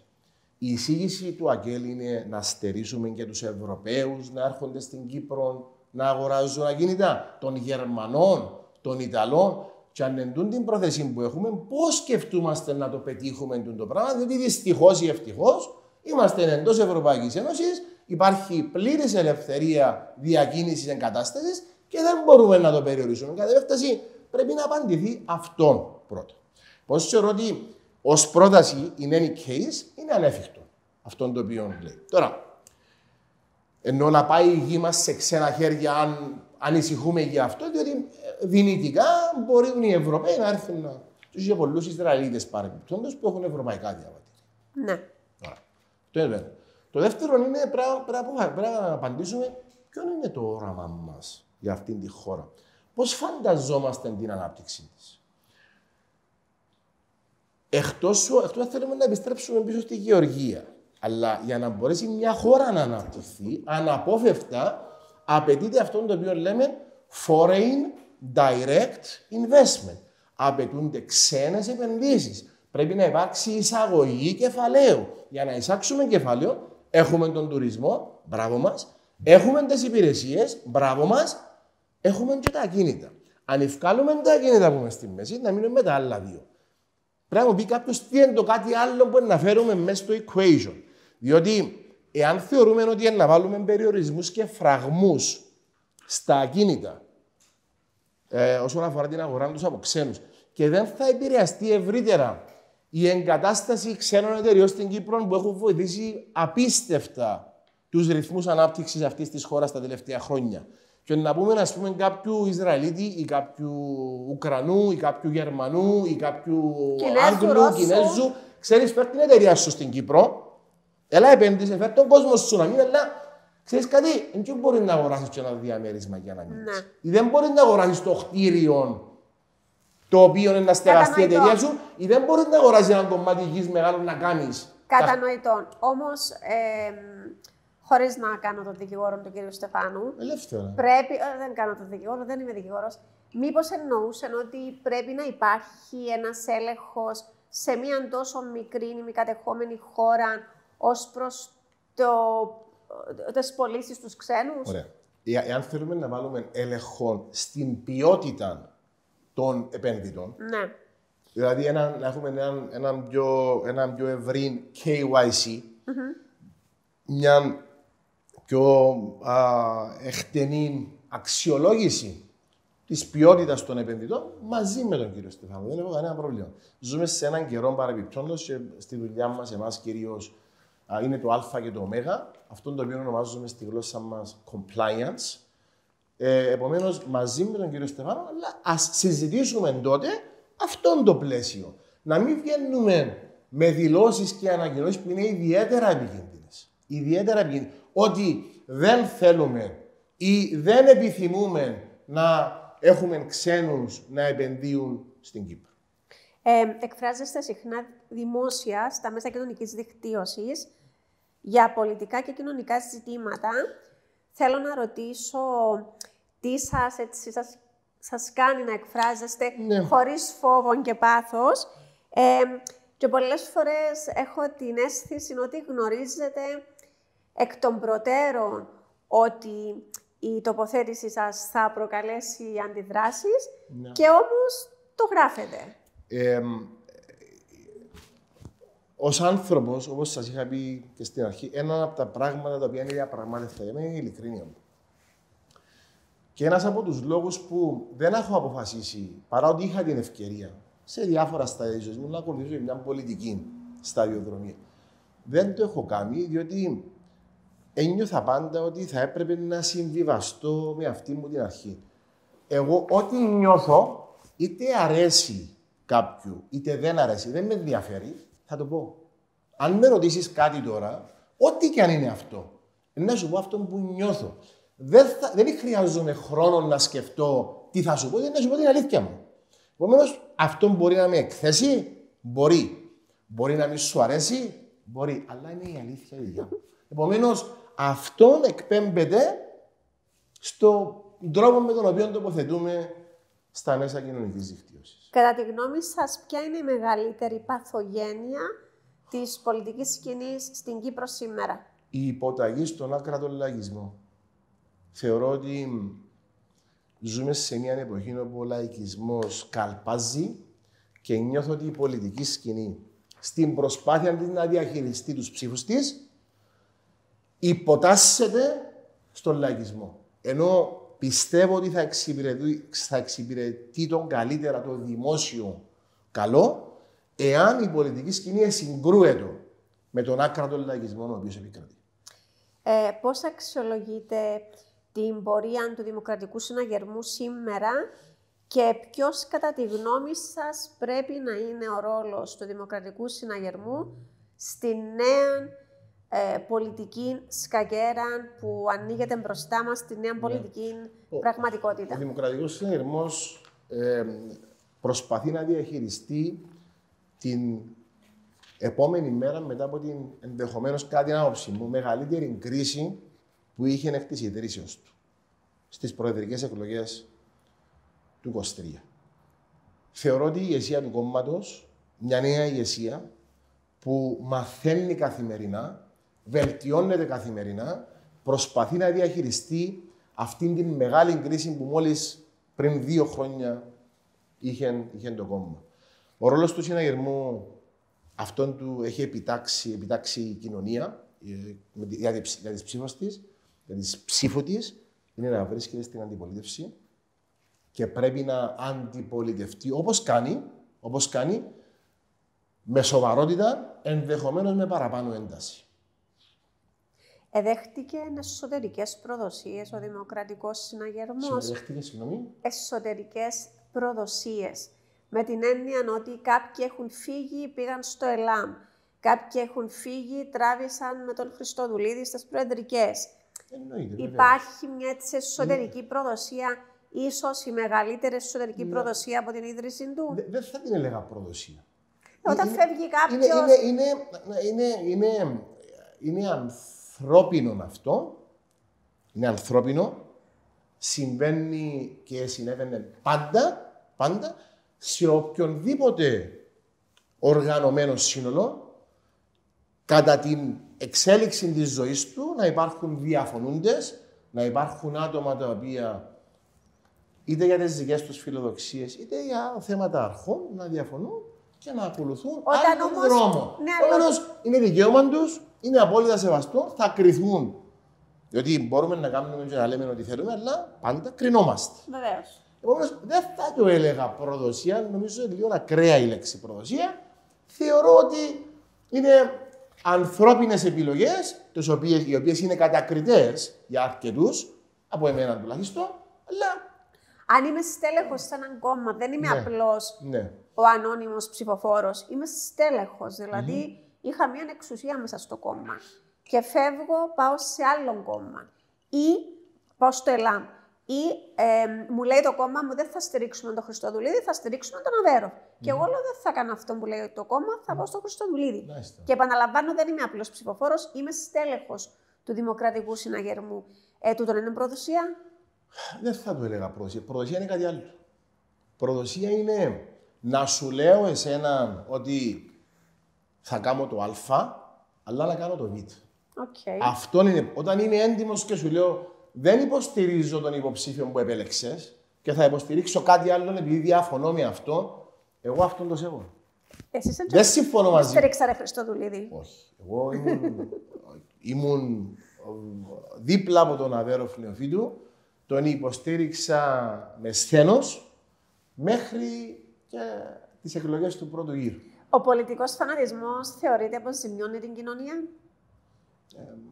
η εισήγηση του ΑΚΕΛ είναι να στερήσουμε και τους Ευρωπαίους να έρχονται στην Κύπρο να αγοράζουν ακίνητα των Γερμανών, των Ιταλών, και αν εντούν την πρόθεση που έχουμε, πώς σκεφτούμαστε να το πετύχουμε το πράγμα, διότι δυστυχώς ή ευτυχώς είμαστε εντός Ευρωπαϊκής Ένωσης, υπάρχει πλήρης ελευθερία διακίνησης εγκατάστασης και δεν μπορούμε να το περιορίσουμε. Κατά δεύτερη, πρέπει να απαντηθεί αυτό πρώτα. Πώς θεωρώ ότι ως πρόταση, in any case, είναι ανέφικτο αυτό το οποίο λέει. Τώρα, ενώ να πάει η γη μας σε ξένα χέρια, αν ανησυχούμε για αυτό, διότι δυνητικά μπορούν οι Ευρωπαίοι να έρθουν να. Τους είχε πολλούς Ισραηλίτες παρεμπιπτόντως που έχουν ευρωπαϊκά διαβατήρια. Ναι. Τώρα, το δεύτερο είναι πρέπει να απαντήσουμε ποιο είναι το όραμα μας για αυτήν τη χώρα. Πώς φανταζόμαστε την ανάπτυξη της. Εκτός θέλουμε να επιστρέψουμε πίσω στη γεωργία. Αλλά για να μπορέσει μια χώρα να αναπτυχθεί, αναπόφευκτα απαιτείται αυτό το οποίο λέμε foreign direct investment. Απαιτούνται ξένες επενδύσεις. Πρέπει να υπάρξει εισαγωγή κεφαλαίου. Για να εισάξουμε κεφαλαίο, έχουμε τον τουρισμό, μπράβο μας. Έχουμε τις υπηρεσίες, μπράβο μας. Έχουμε και τα ακίνητα. Αν ευκάλουμε τα ακίνητα που είμαι στη μέση, να μείνουμε με τα άλλα δύο. Πρέπει να μου πει κάποιος τι είναι το κάτι άλλο που να φέρουμε μέσα στο equation. Διότι, εάν θεωρούμε ότι να βάλουμε περιορισμούς και φραγμούς στα ακίνητα, όσον αφορά την αγορά τους από ξένους, και δεν θα επηρεαστεί ευρύτερα η εγκατάσταση ξένων εταιριών στην Κύπρο που έχουν βοηθήσει απίστευτα τους ρυθμούς ανάπτυξης αυτής της χώρας τα τελευταία χρόνια. Και να πούμε, ας πούμε, κάποιου Ισραηλίτη ή κάποιου Ουκρανού ή κάποιου Γερμανού ή κάποιου Άγγλου, Κινέζου, ξέρεις, φέρ την εταιρεία σου στην Κύπρο, έλα επένδυσε, φέρ τον κόσμο σου να μην, αλλά ξέρεις κάτι, δεν μπορεί να αγοράσεις και ένα διαμέρισμα για να μείνεις. Ή δεν μπορεί να αγοράσεις το κτίριο το οποίο είναι να στεγαστεί η εταιρεία σου, ή δεν μπορεί να αγοράσεις ένα κομμάτι γης μεγάλο να κάνεις. Κατανοητόν. Όμως, χωρίς να κάνω τον δικηγόρο του κ. Στεφάνου. Ελεύθερα. Πρέπει. Δεν κάνω τον δικηγόρο, δεν είμαι δικηγόρος. Μήπως εννοούσαν ότι πρέπει να υπάρχει ένας έλεγχος σε μια τόσο μικρή μη κατεχόμενη χώρα ως προς τις πωλήσεις στους ξένους. Ωραία. Εάν θέλουμε να βάλουμε έλεγχο στην ποιότητα των επένδυτων, ναι. Δηλαδή να έχουμε έναν πιο ευρύ KYC, μια πιο εκτενή αξιολόγηση της ποιότητας των επενδυτών μαζί με τον κύριο Στεφάνο. Δεν έχω κανένα πρόβλημα. Ζούμε σε έναν καιρό παρεμπιπτόντως και στη δουλειά μας, εμάς κυρίως, είναι το Α και το Ω. Αυτό το οποίο ονομάζουμε στη γλώσσα μας compliance. Επομένως, μαζί με τον κύριο Στεφάνο, αλλά ας συζητήσουμε τότε αυτόν το πλαίσιο. Να μην βγαίνουμε με δηλώσεις και ανακοινώσεις που είναι ιδιαίτερα επικίνδυνες. Ιδιαίτερα επικίνδυνες. Ότι δεν θέλουμε ή δεν επιθυμούμε να έχουμε ξένους να επενδύουν στην Κύπρο. Εκφράζεστε συχνά δημόσια στα μέσα κοινωνικής δικτύωσης για πολιτικά και κοινωνικά ζητήματα. Θέλω να ρωτήσω τι σας κάνει να εκφράζεστε χωρίς φόβο και πάθος. Και πολλές φορές έχω την αίσθηση ότι γνωρίζετε εκ των προτέρων ότι η τοποθέτηση σας θα προκαλέσει αντιδράσεις και όμως το γράφετε. Ως άνθρωπος, όπως σας είχα πει και στην αρχή, ένα από τα πράγματα τα οποία είναι διαπραγμάτευτα για μένα είναι η ειλικρίνεια μου. Και ένας από τους λόγους που δεν έχω αποφασίσει, παρά ότι είχα την ευκαιρία σε διάφορα στάδια της ζωής μου να ακολουθήσω μια πολιτική σταδιοδρομία, δεν το έχω κάνει, διότι ένιωθα πάντα ότι θα έπρεπε να συμβιβαστώ με αυτή μου την αρχή. Εγώ, ό,τι νιώθω, είτε αρέσει κάποιου, είτε δεν αρέσει, δεν με ενδιαφέρει, θα το πω. Αν με ρωτήσεις κάτι τώρα, ό,τι και αν είναι αυτό, να σου πω αυτό που νιώθω. Δεν χρειάζομαι χρόνο να σκεφτώ τι θα σου πω, δεν να σου πω την αλήθεια μου. Επομένως, αυτό μπορεί να με εκθέσει, μπορεί. Μπορεί να μην σου αρέσει, μπορεί. Αλλά είναι η αλήθεια η δικιά μου. Επομένως, αυτό εκπέμπεται στον τρόπο με τον οποίο τοποθετούμε στα μέσα κοινωνικής δικτύωσης. Κατά τη γνώμη σας, ποια είναι η μεγαλύτερη παθογένεια της πολιτικής σκηνής στην Κύπρο σήμερα? Η υποταγή στον άκρατο λαϊκισμό. Θεωρώ ότι ζούμε σε μια εποχή όπου ο λαϊκισμός καλπάζει και νιώθω ότι η πολιτική σκηνή στην προσπάθεια της να διαχειριστεί τους ψήφους της υποτάσσεται στον λαϊκισμό. Ενώ πιστεύω ότι θα εξυπηρετεί τον καλύτερα το δημόσιο καλό εάν η πολιτική σκηνή συγκρούεται με τον άκρατο λαϊκισμό ο οποίος επικρατεί. Πώς αξιολογείτε την πορεία του Δημοκρατικού Συναγερμού σήμερα και ποιος, κατά τη γνώμη σας, πρέπει να είναι ο ρόλος του Δημοκρατικού Συναγερμού στη νέα πολιτική σκακέρα που ανοίγεται μπροστά μας, στη νέα πολιτική πραγματικότητα? Ο Δημοκρατικός Συναγερμός προσπαθεί να διαχειριστεί την επόμενη μέρα μετά από την ενδεχομένως, κάτι άποψη μου, μεγαλύτερη κρίση που είχε εκ της ιδρύσεως του στις προεδρικές εκλογές του 2023. Θεωρώ ότι η ηγεσία του κόμματος, μια νέα ηγεσία που μαθαίνει καθημερινά, βελτιώνεται καθημερινά, προσπαθεί να διαχειριστεί αυτήν την μεγάλη κρίση που μόλις πριν 2 χρόνια είχε το κόμμα. Ο ρόλος του συναγερμού αυτόν του έχει επιτάξει η κοινωνία για τις ψήφους της, για τις ψήφου της, είναι να βρίσκεται στην αντιπολίτευση και πρέπει να αντιπολιτευτεί όπως κάνει, με σοβαρότητα, ενδεχομένως με παραπάνω ένταση. Εδέχτηκε εσωτερικές προδοσίες ο Δημοκρατικός Συναγερμός. Εσωτερικές προδοσίες. Με την έννοια ότι κάποιοι έχουν φύγει, πήγαν στο ΕΛΑΜ. Κάποιοι έχουν φύγει, τράβησαν με τον Χριστοδουλίδη στις προεδρικές. Υπάρχει μια έτσι εσωτερική προδοσία, ίσως η μεγαλύτερη εσωτερική προδοσία από την ίδρυση του. Δεν θα την έλεγα προδοσία. Όταν φεύγει κάποιος... Είναι ανθρώπινο αυτό. Είναι ανθρώπινο. Συμβαίνει και συνέβαινε πάντα, σε οποιονδήποτε οργανωμένο σύνολο, κατά την εξέλιξη της ζωής του, να υπάρχουν διαφωνούντες, να υπάρχουν άτομα τα οποία είτε για τις δικές τους φιλοδοξίες, είτε για θέματα αρχών, να διαφωνούν και να ακολουθούν άλλον δρόμο. Όμως είναι δικαίωμα τους, είναι απόλυτα σεβαστό, θα κριθούν. Διότι μπορούμε να κάνουμε και να λέμε ό,τι θέλουμε, αλλά πάντα κρινόμαστε. Βεβαίως. Επομένως, δεν θα το έλεγα προδοσία, νομίζω είναι λίγο ακραία η λέξη προδοσία. Θεωρώ ότι είναι ανθρώπινες επιλογές, οι οποίες είναι κατακριτές για αρκετούς, από εμένα τουλάχιστον, αλλά... Αν είμαι στέλεχος σε έναν κόμμα, δεν είμαι απλώς ο ανώνυμος ψηφοφόρος. Είμαι στέλεχος, δηλαδή είχα μια εξουσία μέσα στο κόμμα. Και φεύγω, πάω σε άλλο κόμμα. Ή πάω στο ΕΛΑΜ. Ή μου λέει το κόμμα μου, δεν θα στηρίξουμε τον Χριστοδουλίδη, θα στηρίξουμε τον Αβέροφ. Και εγώ λέω, δεν θα κάνω αυτό που λέει το κόμμα, θα πάω στον Χριστοδουλίδη. Και επαναλαμβάνω, δεν είμαι απλός ψηφοφόρος, είμαι στέλεχος του Δημοκρατικού Συναγερμού. Τούτον είναι προδοσία? Δεν θα το έλεγα προδοσία. Προδοσία είναι κάτι άλλο. Προδοσία είναι να σου λέω εσένα ότι θα κάνω το Α, αλλά να κάνω το Β. Αυτό είναι. Όταν είμαι έντιμος και σου λέω, δεν υποστηρίζω τον υποψήφιο που επέλεξες και θα υποστηρίξω κάτι άλλο επειδή διαφωνώ με αυτό, εγώ αυτόν το σέβομαι. Δεν συμφωνώ μαζί. Δεν στηρίξα ρε Χριστοδουλίδη. Όχι. Εγώ ήμουν δίπλα από τον Αβέροφ Νεοφύτου, τον υποστήριξα με σθένος μέχρι και τις εκλογές του πρώτου γύρου. Ο πολιτικός φανατισμός θεωρείται πως ζημιώνει την κοινωνία?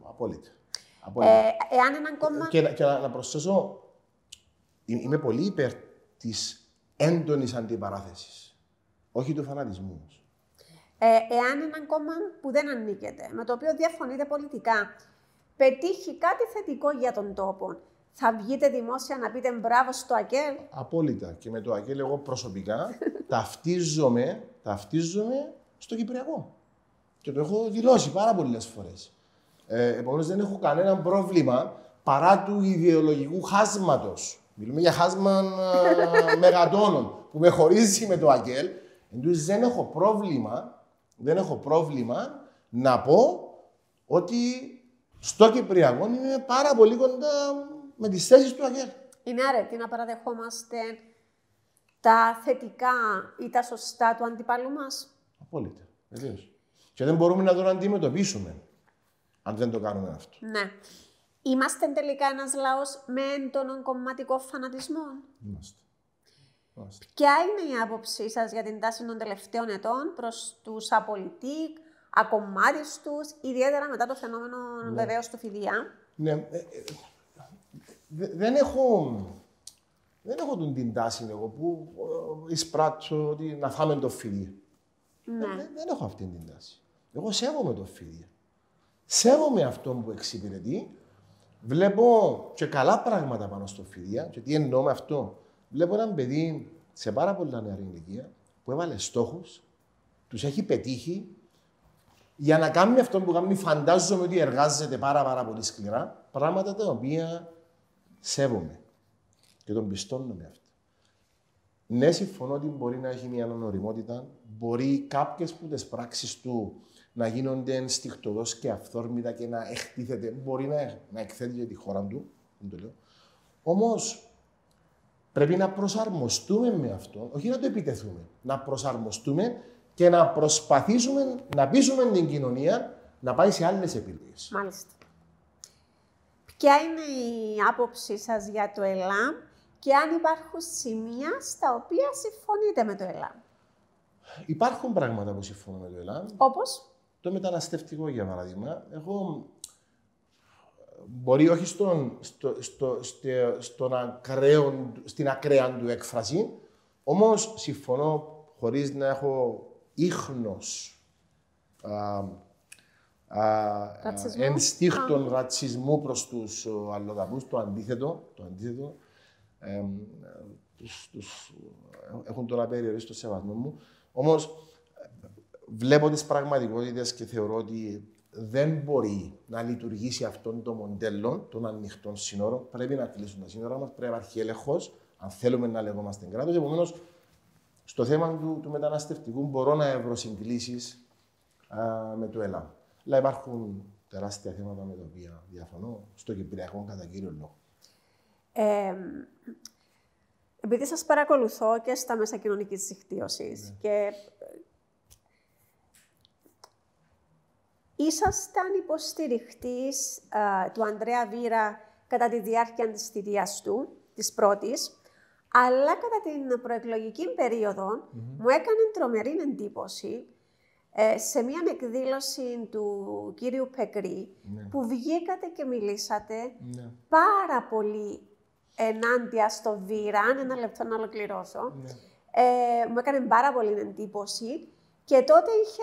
Απόλυτα. Εάν έναν κόμμα... Και να προσθέσω, είμαι πολύ υπέρ της έντονης αντιπαράθεσης, όχι του φανατισμού. Εάν έναν κόμμα που δεν ανήκεται, με το οποίο διαφωνείτε πολιτικά, πετύχει κάτι θετικό για τον τόπο, θα βγείτε δημόσια να πείτε μπράβο στο ΑΚΕΛ? Απόλυτα. Και με το ΑΚΕΛ εγώ προσωπικά ταυτίζομαι στο Κυπριακό. Και το έχω δηλώσει πάρα πολλές φορές. Επομένως δεν έχω κανένα πρόβλημα παρά του ιδεολογικού χάσματος. Μιλούμε για χάσμα μεγατόνων που με χωρίζει με το ΑΚΕΛ. Εντούτοις δεν έχω πρόβλημα να πω ότι στο Κυπριακό είναι πάρα πολύ κοντά με τις θέσεις του ΑΚΕΛ. Είναι αρετή να παραδεχόμαστε τα θετικά ή τα σωστά του αντιπάλου μας? Απόλυτα. Βεβαίως. Και δεν μπορούμε να το αντιμετωπίσουμε αν δεν το κάνουμε αυτό. Ναι. Είμαστε τελικά ένας λαός με έντονον κομματικό φανατισμό? Είμαστε. Ποια είναι η άποψή σας για την τάση των τελευταίων ετών προς τους απολυτικ, ακομμάτιστους, ιδιαίτερα μετά το φαινόμενο βεβαίως του φιδιά? Ναι, δεν έχω την τάση εγώ που εισπράττω ότι να φάμε το φίδι. Ναι. Δεν έχω αυτή την τάση. Εγώ σέβομαι το φίδι. Σέβομαι αυτόν που εξυπηρετεί. Βλέπω και καλά πράγματα πάνω στο φίδι. Και τι εννοώ με αυτό. Βλέπω έναν παιδί σε πάρα πολλά νεαρή ηλικία που έβαλε στόχους, τους έχει πετύχει. Για να κάνει αυτό που κάνει, φαντάζομαι ότι εργάζεται πάρα πολύ σκληρά. Πράγματα τα οποία σέβομαι και τον πιστώνω με αυτά. Ναι, συμφωνώ ότι μπορεί να έχει μια ανωνοριμότητα, μπορεί κάποιες που τις πράξεις του να γίνονται ενστικτωδώς και αυθόρμητα και να εκτίθεται, μπορεί να εκθέτει για τη χώρα του, δεν το λέω. Όμως πρέπει να προσαρμοστούμε με αυτό, όχι να το επιτεθούμε, να προσαρμοστούμε και να προσπαθήσουμε να πείσουμε την κοινωνία να πάει σε άλλες επιλογές. Μάλιστα. Ποια είναι η άποψή σας για το ΕΛΑΜ και αν υπάρχουν σημεία στα οποία συμφωνείτε με το ΕΛΑΜ? Υπάρχουν πράγματα που συμφωνώ με το ΕΛΑΜ. Όπως? Το μεταναστευτικό, για παράδειγμα. Εγώ μπορεί όχι στην ακραία του έκφραση, όμως συμφωνώ χωρίς να έχω ίχνος ενστίχτων ρατσισμού προς τους αλλοδαπούς, το αντίθετο. Έχουν τον απεριορίστο σεβασμό μου. Όμως βλέπω τις πραγματικότητες και θεωρώ ότι δεν μπορεί να λειτουργήσει αυτό το μοντέλο των ανοιχτών σύνορων. Πρέπει να κλείσουν τα σύνορα μας, πρέπει να υπάρχει έλεγχος, αν θέλουμε να λεγόμαστε κράτος. Επομένως, στο θέμα του μεταναστευτικού μπορώ να βρω συγκλήσεις με το ΕΛΑΜ. Αλλά υπάρχουν τεράστια θέματα με τα οποία διαφωνώ στο Κυπριακό κατά κύριο λόγο. Επειδή σας παρακολουθώ και στα μέσα κοινωνικής δικτύωσης και ήσασταν υποστηριχτής του Ανδρέα Βήρα κατά τη διάρκεια της θητείας του, της πρώτης, αλλά κατά την προεκλογική περίοδο μου έκανε τρομερή εντύπωση σε μια εκδήλωση του κύριου Πεκρή, που βγήκατε και μιλήσατε πάρα πολύ ενάντια στο Βήρα. Ένα λεπτό να ολοκληρώσω. Μου έκανε πάρα πολύ εντύπωση και τότε είχε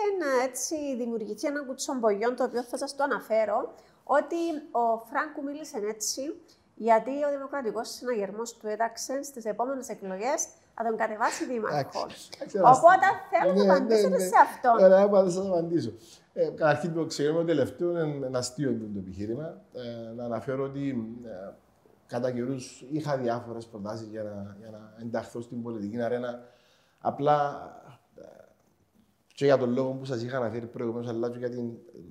δημιουργηθεί ένα κουτσομπογιόν, το οποίο θα σας το αναφέρω, ότι ο Φράγκου μίλησε έτσι γιατί ο Δημοκρατικός Συναγερμός του έταξε στις επόμενες εκλογές να τον κατεβάσει δήμαρχο. Οπότε θέλω να απαντήσετε σε αυτό. Ωραία, θα σας απαντήσω. Καταρχήν το ξέρουμε, το τελευταίο είναι ένα αστείο το επιχείρημα. Να αναφέρω ότι κατά καιρούς είχα διάφορες προτάσεις για να ενταχθώ στην πολιτική αρένα. Απλά και για τον λόγο που σας είχα αναφέρει προηγουμένως, αλλά και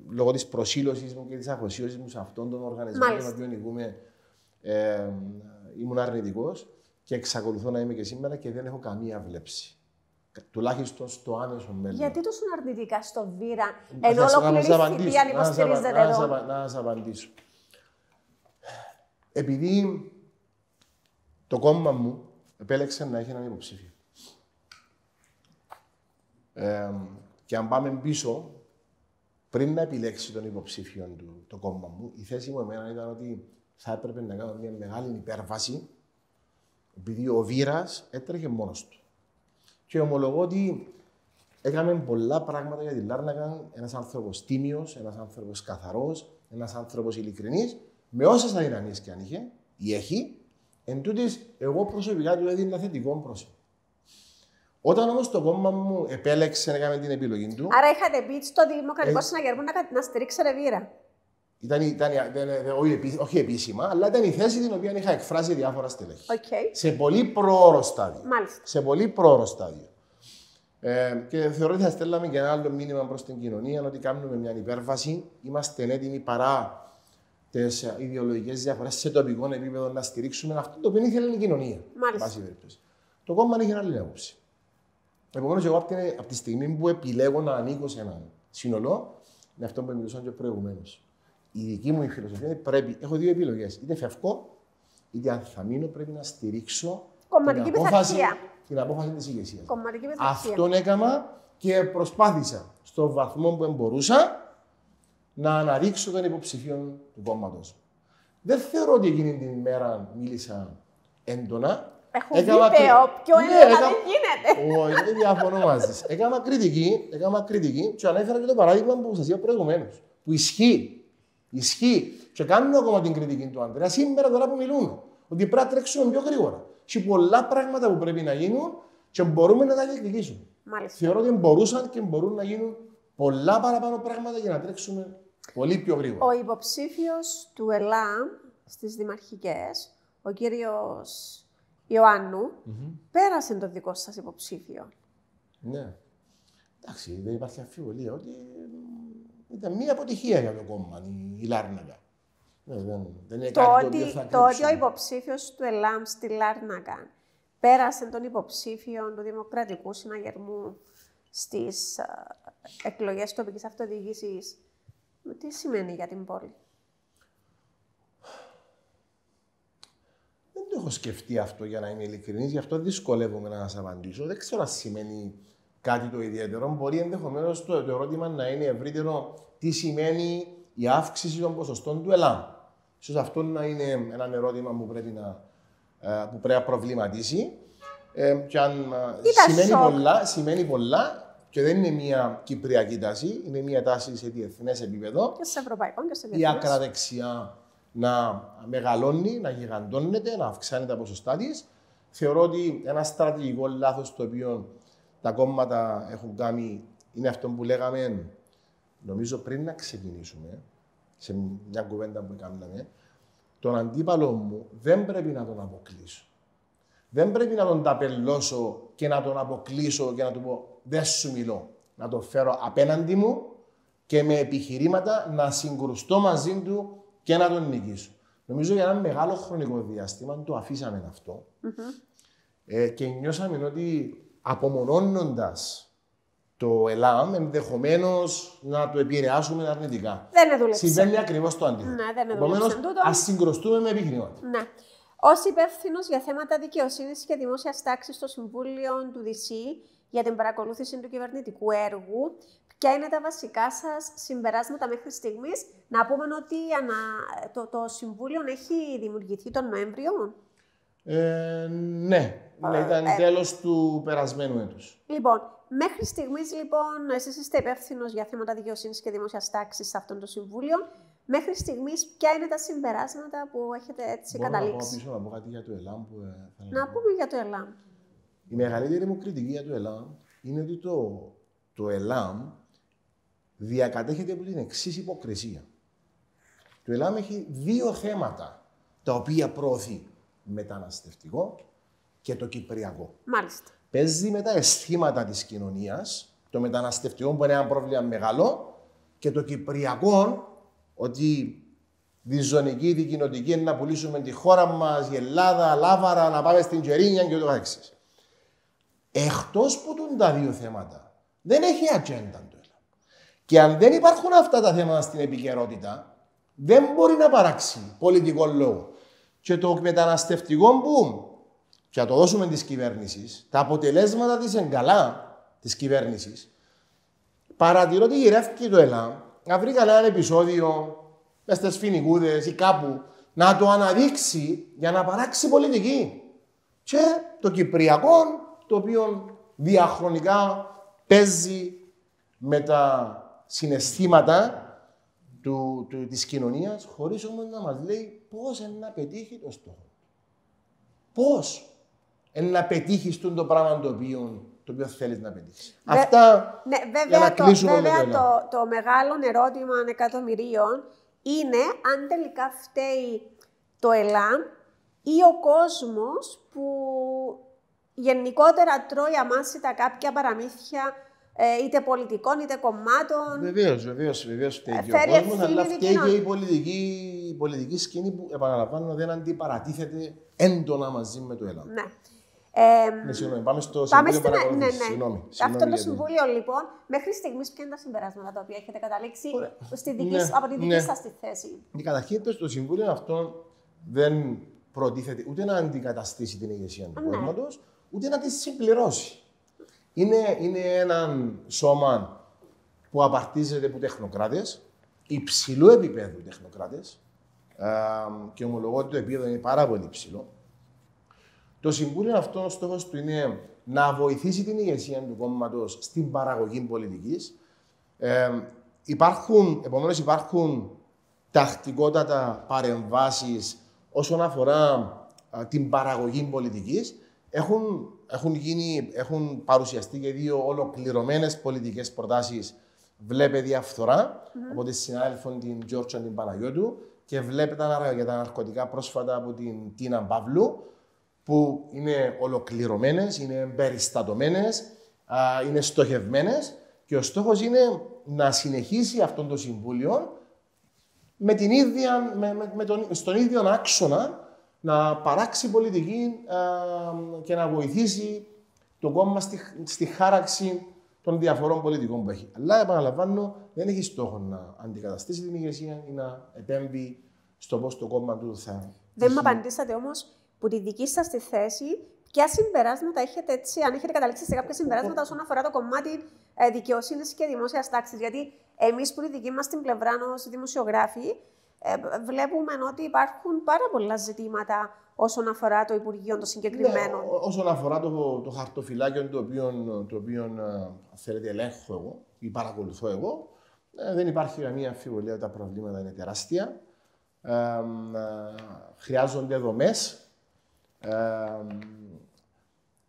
λόγω της προσήλωσης μου και της αφοσίωσης μου σε αυτόν τον οργανισμό, τον οποίο ηγούμε, ήμουν αρνητικός και εξακολουθώ να είμαι και σήμερα και δεν έχω καμία βλέψη. Τουλάχιστον στο άμεσο μέλλον. Γιατί τους είναι αρνητικά στο Βήρα, ενώ ολοκληρή θητεία υποστηρίζεται εδώ? Να σας απαντήσω. Επειδή το κόμμα μου επέλεξε να έχει έναν υποψήφιο. Και αν πάμε πίσω, πριν να επιλέξει τον υποψήφιο του το κόμμα μου, η θέση μου εμένα ήταν ότι θα έπρεπε να κάνω μια μεγάλη υπέρβαση, επειδή ο Βήρας έτρεχε μόνος του. Και ομολογώ ότι έκαμε πολλά πράγματα για τη Λάρνακα, ένας άνθρωπος τίμιος, ένας άνθρωπος καθαρός, ένας άνθρωπος ειλικρινής, με όσες αδυναμίες και αν είχε ή έχει, εν τούτης, εγώ προσωπικά του έδινα θετικό πρόσωπο. Όταν όμως το κόμμα μου επέλεξε να κάνει την επιλογή του. Άρα είχατε πει στο Δημοκρατικό Συναγερμό να στηρίξετε Βήρα? Όχι επίσημα, αλλά ήταν η θέση την οποία είχα εκφράσει διάφορα στελέχη. Okay. Σε πολύ πρόωρο στάδιο. Μάλιστα. Σε πολύ πρόωρο στάδιο. Και θεωρώ ότι θα στέλναμε και ένα άλλο μήνυμα προς την κοινωνία, ότι κάνουμε μια υπέρβαση. Είμαστε έτοιμοι παρά τις ιδεολογικές διαφορές σε τοπικό επίπεδο να στηρίξουμε αυτό το οποίο ήθελε η κοινωνία. Μάλιστα. Το κόμμα είχε άλλη άποψη. Επομένως, εγώ από τη στιγμή που επιλέγω να ανήκω σε έναν σύνολο, είναι αυτό που μιλούσαν και προηγουμένως. Η δική μου φιλοσοφία είναι πρέπει, έχω δύο επιλογές. Είτε φεύγω, είτε αν θα μείνω, πρέπει να στηρίξω κομματική πειθαρχία. την απόφαση της ηγεσίας. Κομματική πειθαρχία. Αυτόν έκανα και προσπάθησα στον βαθμό που μπορούσα να αναδείξω τον υποψηφίο του κόμματος. Δεν θεωρώ ότι εκείνη την ημέρα μίλησα έντονα. Έχω βίντεο, πιο έντονα δεν γίνεται. Όχι, δεν διαφωνώ μαζί σας. Έκανα κριτική και ανέφερα και το παράδειγμα που σας είπα προηγουμένως. Που ισχύει. Και κάνουμε ακόμα την κριτική του Ανδρέα σήμερα τώρα που μιλούμε. Ότι πρέπει να τρέξουμε πιο γρήγορα. Και πολλά πράγματα που πρέπει να γίνουν και μπορούμε να τα διεκδικήσουμε. Θεωρώ ότι μπορούσαν και μπορούν να γίνουν πολλά παραπάνω πράγματα για να τρέξουμε πολύ πιο γρήγορα. Ο υποψήφιος του ΕΛΑΜ στις δημαρχικές, ο κύριος Ιωάννου, πέρασε το δικό σας υποψήφιο. Ναι. Εντάξει, δεν υπάρχει αμφιβολία ότι ήταν μια αποτυχία για το κόμμα η Λάρνακα. Δεν είναι κάτι το ότι ο υποψήφιος του ΕΛΑΜ στη Λάρνακα πέρασε τον υποψήφιο του Δημοκρατικού Συναγερμού στις εκλογές τοπικής αυτοδιοίκησης, τι σημαίνει για την πόλη? Δεν το έχω σκεφτεί αυτό, για να είμαι ειλικρινής, γι' αυτό δυσκολεύομαι να σας απαντήσω. Δεν ξέρω αν σημαίνει κάτι το ιδιαίτερο. Μπορεί ενδεχομένως το ερώτημα να είναι ευρύτερο, τι σημαίνει η αύξηση των ποσοστών του ΕΛΑΜ. Ίσως αυτό να είναι ένα ερώτημα που πρέπει να προβληματίσει. Και αν σημαίνει πολλά, και δεν είναι μια κυπριακή τάση, είναι μια τάση σε διεθνές επίπεδο. Και σε ευρωπαϊκό και σε διεθνές. Η ακραδεξιά να μεγαλώνει, να γιγαντώνεται, να αυξάνει τα ποσοστά της. Θεωρώ ότι ένα στρατηγικό λάθος το οποίο τα κόμματα έχουν κάνει είναι αυτό που λέγαμε, νομίζω πριν να ξεκινήσουμε, σε μια κουβέντα που κάναμε, τον αντίπαλο μου δεν πρέπει να τον αποκλείσω. Δεν πρέπει να τον ταπελώσω και να τον αποκλείσω και να του πω δεν σου μιλώ. Να τον φέρω απέναντι μου και με επιχειρήματα να συγκρουστώ μαζί του και να τον νικήσω. Νομίζω για ένα μεγάλο χρονικό διάστημα το αφήσαμε αυτό και νιώσαμε ότι απομονώνοντας το ΕΛΑΜ ενδεχομένως να το επηρεάσουμε αρνητικά. Δεν δούλεψε. Συμβαίνει ακριβώς το αντίθετο. Ναι, δεν επομένως, ας συγκρουστούμε με επιχειρήματα. Ναι. Ως υπεύθυνος για θέματα δικαιοσύνης και δημόσιας τάξης στο Συμβούλιο του ΔΣ για την παρακολούθηση του κυβερνητικού έργου, ποια είναι τα βασικά σας συμπεράσματα μέχρι στιγμής? Να πούμε ότι το Συμβούλιο έχει δημιουργηθεί τον Νοέμβριο. Ναι, ήταν τέλος του περασμένου έτους. Λοιπόν, μέχρι στιγμής, εσείς είστε υπεύθυνος για θέματα δικαιοσύνης και δημόσιας τάξης σε αυτό το Συμβούλιο. Μέχρι στιγμής, ποια είναι τα συμπεράσματα που έχετε έτσι καταλήξει? Να πω κάτι για το ΕΛΑΜ. Να πούμε για το ΕΛΑΜ. Η μεγαλύτερη μου κριτική για το ΕΛΑΜ είναι ότι το ΕΛΑΜ διακατέχεται από την εξής υποκρισία. Το ΕΛΑΜ έχει δύο θέματα τα οποία προωθεί. Μεταναστευτικό και το κυπριακό. Μάλιστα. Παίζει με τα αισθήματα της κοινωνίας, το μεταναστευτικό που είναι ένα πρόβλημα μεγάλο και το κυπριακό, ότι διζωνική, δικοινοτική είναι να πουλήσουμε τη χώρα μας, η Ελλάδα, Λάβαρα, να πάμε στην Κερίνια και ούτω καθεξής. Εκτός που τα δύο θέματα, δεν έχει ατζέντα το ΕΛΑΜ. Και αν δεν υπάρχουν αυτά τα θέματα στην επικαιρότητα, δεν μπορεί να παράξει πολιτικό λόγο. Και το μεταναστευτικό που, και θα το δώσουμε της κυβέρνησης, τα αποτελέσματα της εγκαλά της κυβέρνησης, παρατηρώ ότι γυρεύει το ΕΛΑΜ να βρει κανένα επεισόδιο μες στις Φοινικούδες ή κάπου να το αναδείξει για να παράξει πολιτική. Και το κυπριακό, το οποίο διαχρονικά παίζει με τα συναισθήματα της κοινωνίας, χωρίς όμως να μας λέει πώς είναι να πετύχει το στόχο. Πώς είναι να πετύχεις το πράγμα το οποίο θέλεις να πετύχεις. Αυτά, ναι, βέβαια, για να κλείσουμε το μεγάλο ερώτημα εκατομμυρίων είναι αν τελικά φταίει το ΕΛΑΜ ή ο κόσμος που γενικότερα τρώει αμάσιτα κάποια παραμύθια είτε πολιτικών είτε κομμάτων. Βεβαίως φταίει και ο κόσμος, αλλά φταίει και η πολιτική σκηνή που, επαναλαμβάνω, δεν αντιπαρατίθεται έντονα μαζί με το ΕΛΑΜ. Ναι. Συγγνώμη, πάμε στο Συμβούλιο Παρακολούθησης. Συγγνώμη, αυτό το Συμβούλιο, λοιπόν, μέχρι στιγμής ποια είναι τα συμπεράσματα τα οποία έχετε καταλήξει από τη δική σας τη θέση? Καταρχήν, το Συμβούλιο αυτό δεν προτίθεται ούτε να αντικαταστήσει την ηγεσία του κόμματος, ούτε να τις συμπληρώσει. Είναι ένα σώμα που απαρτίζεται από τεχνοκράτες, υψηλού επίπεδου τεχνοκράτες, και ομολογώ ότι το επίπεδο είναι πάρα πολύ υψηλό. Το Συμβούλιο αυτό, ο στόχος του είναι να βοηθήσει την ηγεσία του κόμματος στην παραγωγή πολιτικής. Επομένως, υπάρχουν τακτικότατα παρεμβάσεις όσον αφορά την παραγωγή πολιτικής. Έχουν παρουσιαστεί και 2 ολοκληρωμένες πολιτικές προτάσεις. Βλέπε διαφθορά από τη συνάδελφο την Γιώργια την Παναγιώτου και βλέπε για τα ναρκωτικά πρόσφατα από την Τίνα Παύλου, που είναι ολοκληρωμένες, είναι περιστατωμένες, είναι στοχευμένες και ο στόχος είναι να συνεχίσει αυτό το Συμβούλιο στον ίδιο άξονα να παράξει πολιτική και να βοηθήσει το κόμμα στη χάραξη των διαφορών πολιτικών που έχει. Αλλά επαναλαμβάνω, δεν έχει στόχο να αντικαταστήσει την ηγεσία ή να επέμβει στο πώς το κόμμα του θα. Δεν μου απαντήσατε όμως που τη δική σας τη θέση, ποια συμπεράσματα έχετε έτσι, αν έχετε καταλήξει σε κάποια συμπεράσματα όσον αφορά το κομμάτι δικαιοσύνης και δημόσιας τάξης. Γιατί εμείς που τη δική μας την πλευρά ως δημοσιογράφοι, βλέπουμε ότι υπάρχουν πάρα πολλά ζητήματα όσον αφορά το Υπουργείο το συγκεκριμένο. Ναι, όσον αφορά το χαρτοφυλάκιο το οποίο θέλετε ελέγχω εγώ ή παρακολουθώ εγώ, δεν υπάρχει καμία αμφιβολία ότι τα προβλήματα είναι τεράστια. Χρειάζονται δομές.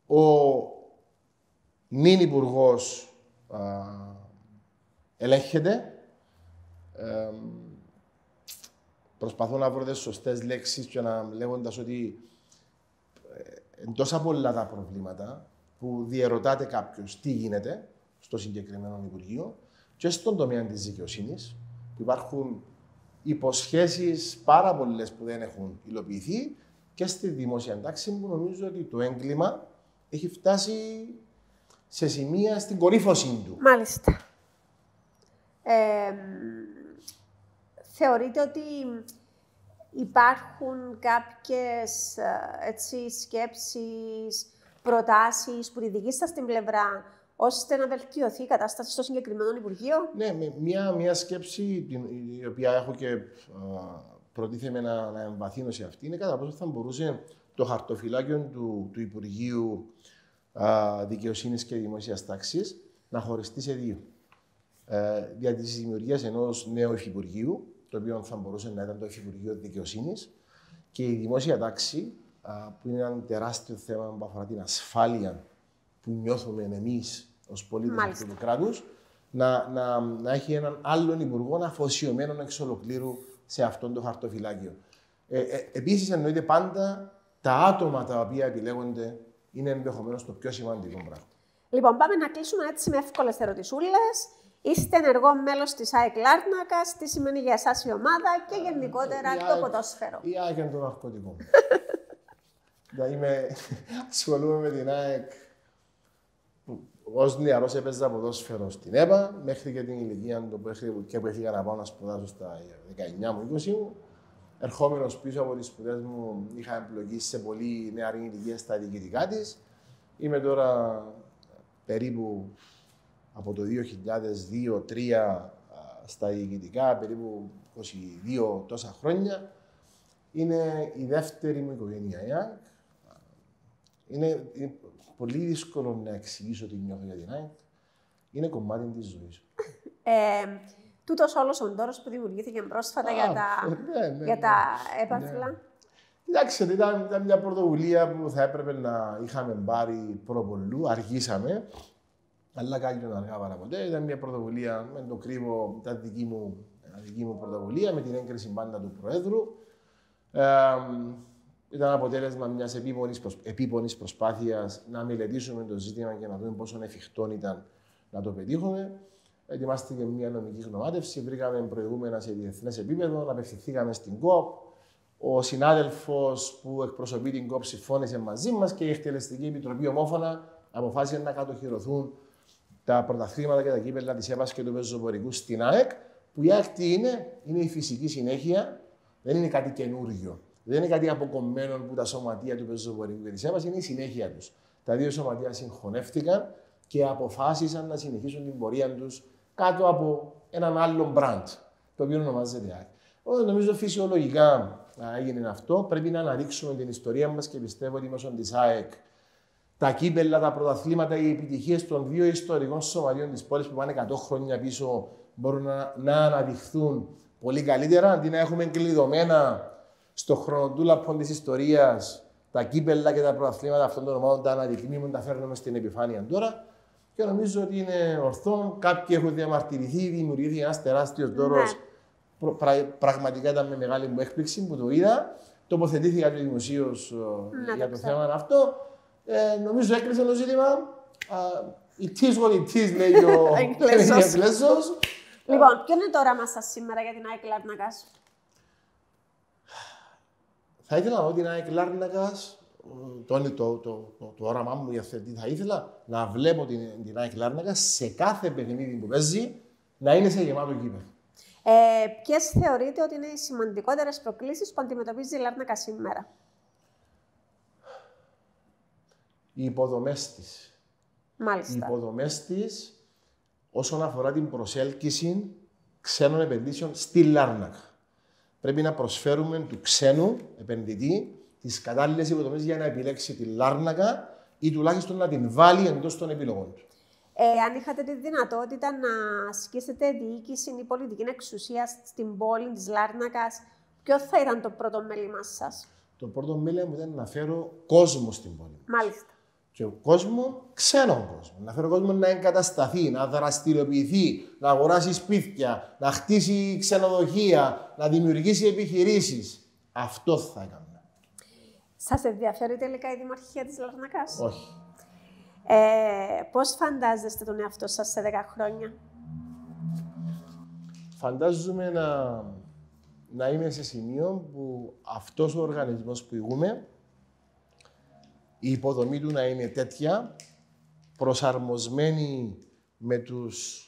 Ο νυν υπουργός ελέγχεται. Προσπαθώ να βρω τις σωστές λέξεις και να λέγοντας ότι τόσα πολλά τα προβλήματα που διερωτάται κάποιος τι γίνεται στο συγκεκριμένο Υπουργείο και στον τομέα της δικαιοσύνης, που υπάρχουν υποσχέσεις πάρα πολλές που δεν έχουν υλοποιηθεί και στη δημόσια τάξη που νομίζω ότι το έγκλημα έχει φτάσει σε σημεία στην κορύφωσή του. Μάλιστα. Θεωρείτε ότι υπάρχουν κάποιες σκέψεις, προτάσεις που τη δική σας την πλευρά, ώστε να βελτιωθεί η κατάσταση στο συγκεκριμένο Υπουργείο? Ναι, μια σκέψη η οποία έχω και προτίθεμαι να εμβαθύνω σε αυτή είναι κατά πόσο θα μπορούσε το χαρτοφυλάκιο του Υπουργείου Δικαιοσύνης και Δημόσιας Τάξης να χωριστεί σε 2. Δια της δημιουργίας ενός νέου υφυπουργείου, το οποίο θα μπορούσε να ήταν το Υφυπουργείο Δικαιοσύνης, και η δημόσια τάξη, που είναι ένα τεράστιο θέμα που αφορά την ασφάλεια που νιώθουμε εμείς ως πολίτες αυτού του κράτους, να έχει έναν άλλον υπουργό αφοσιωμένο εξ ολοκλήρου σε αυτόν το χαρτοφυλάκιο. Επίσης, εννοείται πάντα τα άτομα τα οποία επιλέγονται είναι ενδεχομένως το πιο σημαντικό πράγμα. Λοιπόν, πάμε να κλείσουμε έτσι με εύκολες ερωτησούλες. Είστε ενεργό μέλος της ΑΕΚ Λάρνακας. Τι σημαίνει για εσάς η ομάδα και γενικότερα το ποδόσφαιρο? Η ΑΕΚ είναι το ναρκωτικό. Ασχολούμαι με την ΑΕΚ. Ως νεαρός έπαιζα ποδόσφαιρο στην ΕΠΑ, μέχρι και την ηλικία που έφυγα να πάω να σπουδάσω στα 19 μου, 20 μου. Ερχόμενος πίσω από τις σπουδές μου, είχα εμπλοκή σε πολύ νεαρή ηλικία στα διοικητικά της. Είμαι τώρα περίπου από το 2002-2003 στα διοικητικά, περίπου 22 τόσα χρόνια. Είναι η δεύτερη μου οικογένεια η ΑΕΚ. Είναι πολύ δύσκολο να εξηγήσω τι νιώθω για την ΑΕΚ. Είναι κομμάτι της ζωής. Τούτος όλος ο ντόρος που δημιουργήθηκε πρόσφατα για τα έπαθλα. Κοιτάξτε, ήταν μια πρωτοβουλία που θα έπρεπε να είχαμε πάρει προπολού, αργήσαμε. Αλλά καλύτερα αργά παρά ποτέ. Ήταν μια πρωτοβουλία, με το κρύβο, ήταν δική μου πρωτοβουλία, με την έγκριση πάντα του Προέδρου. Ήταν αποτέλεσμα μιας επίπονης προσπάθειας να μελετήσουμε το ζήτημα και να δούμε πόσο εφικτό ήταν να το πετύχουμε. Ετοιμάστηκε μια νομική γνωμάτευση, βρήκαμε προηγούμενα σε διεθνές επίπεδο, απευθυνθήκαμε στην ΚΟΠ. Ο συνάδελφος που εκπροσωπεί την ΚΟΠ συμφώνησε μαζί μας και η Εκτελεστική Επιτροπή ομόφωνα αποφάσισε να κατοχυρωθούν τα πρωταθλήματα και τα κύπελλα της ΕΠΑΣ και του πεζοπορικού στην ΑΕΚ, που η ΑΕΚ είναι η φυσική συνέχεια, δεν είναι κάτι καινούργιο. Δεν είναι κάτι αποκομμένο που τα σωματεία του πεζοπορικού και της ΕΠΑΣ, είναι η συνέχεια τους. Τα δύο σωματεία συγχωνεύτηκαν και αποφάσισαν να συνεχίσουν την πορεία τους κάτω από έναν άλλο brand, το οποίο ονομάζεται ΑΕΚ. Νομίζω φυσιολογικά έγινε αυτό. Πρέπει να αναδείξουμε την ιστορία μας και πιστεύω ότι μέσω της ΑΕΚ τα κύπελλα, τα πρωταθλήματα, οι επιτυχίες των δύο ιστορικών σωματείων της πόλης που πάνε 100 χρόνια πίσω μπορούν να αναδειχθούν πολύ καλύτερα, αντί να έχουμε κλειδωμένα στο χρονοτούλαπο της ιστορίας τα κύπελλα και τα πρωταθλήματα αυτών των ομάδων, τα αναδεικνύουμε, τα φέρνουμε στην επιφάνεια τώρα. Και νομίζω ότι είναι ορθό. Κάποιοι έχουν διαμαρτυρηθεί, δημιουργήθηκε ένας τεράστιος δώρος. Πραγματικά ήταν με μεγάλη μου έκπληξη που το είδα. Τοποθετήθηκα και δημοσίως για το θέμα αυτό. Νομίζω έκλεισε το ζήτημα. It is what it is, λέει ο Εγγλέζος. Λοιπόν, ποιο είναι το όραμά σας σήμερα για την ΑΕΚ Λάρνακας? Θα ήθελα να δω την ΑΕΚ Λάρνακας. Το όραμά μου για τι θα ήθελα να βλέπω την ΑΕΚ Λάρνακας σε κάθε παιχνίδι που παίζει να είναι σε γεμάτο γήπεδο. Ποιες θεωρείτε ότι είναι οι σημαντικότερες προκλήσεις που αντιμετωπίζει η Λάρνακα σήμερα? Οι υποδομές της. Μάλιστα. Οι υποδομές της όσον αφορά την προσέλκυση ξένων επενδύσεων στη Λάρνακα. Πρέπει να προσφέρουμε του ξένου επενδυτή τις κατάλληλες υποδομές για να επιλέξει τη Λάρνακα ή τουλάχιστον να την βάλει εντός των επιλογών του. Αν είχατε τη δυνατότητα να ασκήσετε διοίκηση ή πολιτική εξουσία στην πόλη της Λάρνακας, ποιο θα ήταν το πρώτο μέλημά σας? Το πρώτο μέλημα μου ήταν να φέρω κόσμο στην πόλη. Μάλιστα. Και ο κόσμο, ξένον κόσμο. Να φέρω κόσμο να εγκατασταθεί, να δραστηριοποιηθεί, να αγοράσει σπίτια, να χτίσει ξενοδοχεία, να δημιουργήσει επιχειρήσεις. Αυτό θα έκανα. Σας ενδιαφέρει τελικά η δημαρχία της Λάρνακας? Όχι. Πώς φαντάζεστε τον εαυτό σας σε 10 χρόνια? Φαντάζομαι να είμαι σε σημείο που αυτός ο οργανισμός που ηγούμε, η υποδομή του να είναι τέτοια, προσαρμοσμένη με τους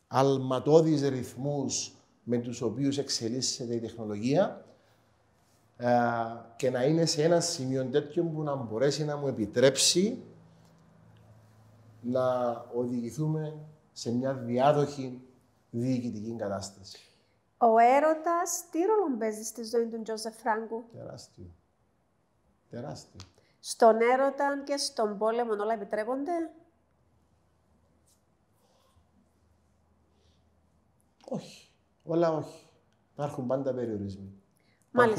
αλματώδεις ρυθμούς με τους οποίους εξελίσσεται η τεχνολογία και να είναι σε ένα σημείο τέτοιο που να μπορέσει να μου επιτρέψει να οδηγηθούμε σε μια διάδοχη διοικητική κατάσταση. Ο έρωτας τι ρόλο παίζει στη ζωή του Τζόζεφ Φράγκου? Τεράστιο. Τεράστιο. Στον έρωτα και στον πόλεμο όλα επιτρέπονται? Όχι. Όλα όχι. Υπάρχουν πάντα περιορισμοί.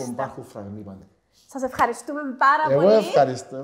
Υπάρχουν φραγμοί πάντα. Σας ευχαριστούμε πάρα πολύ. Εγώ ευχαριστώ.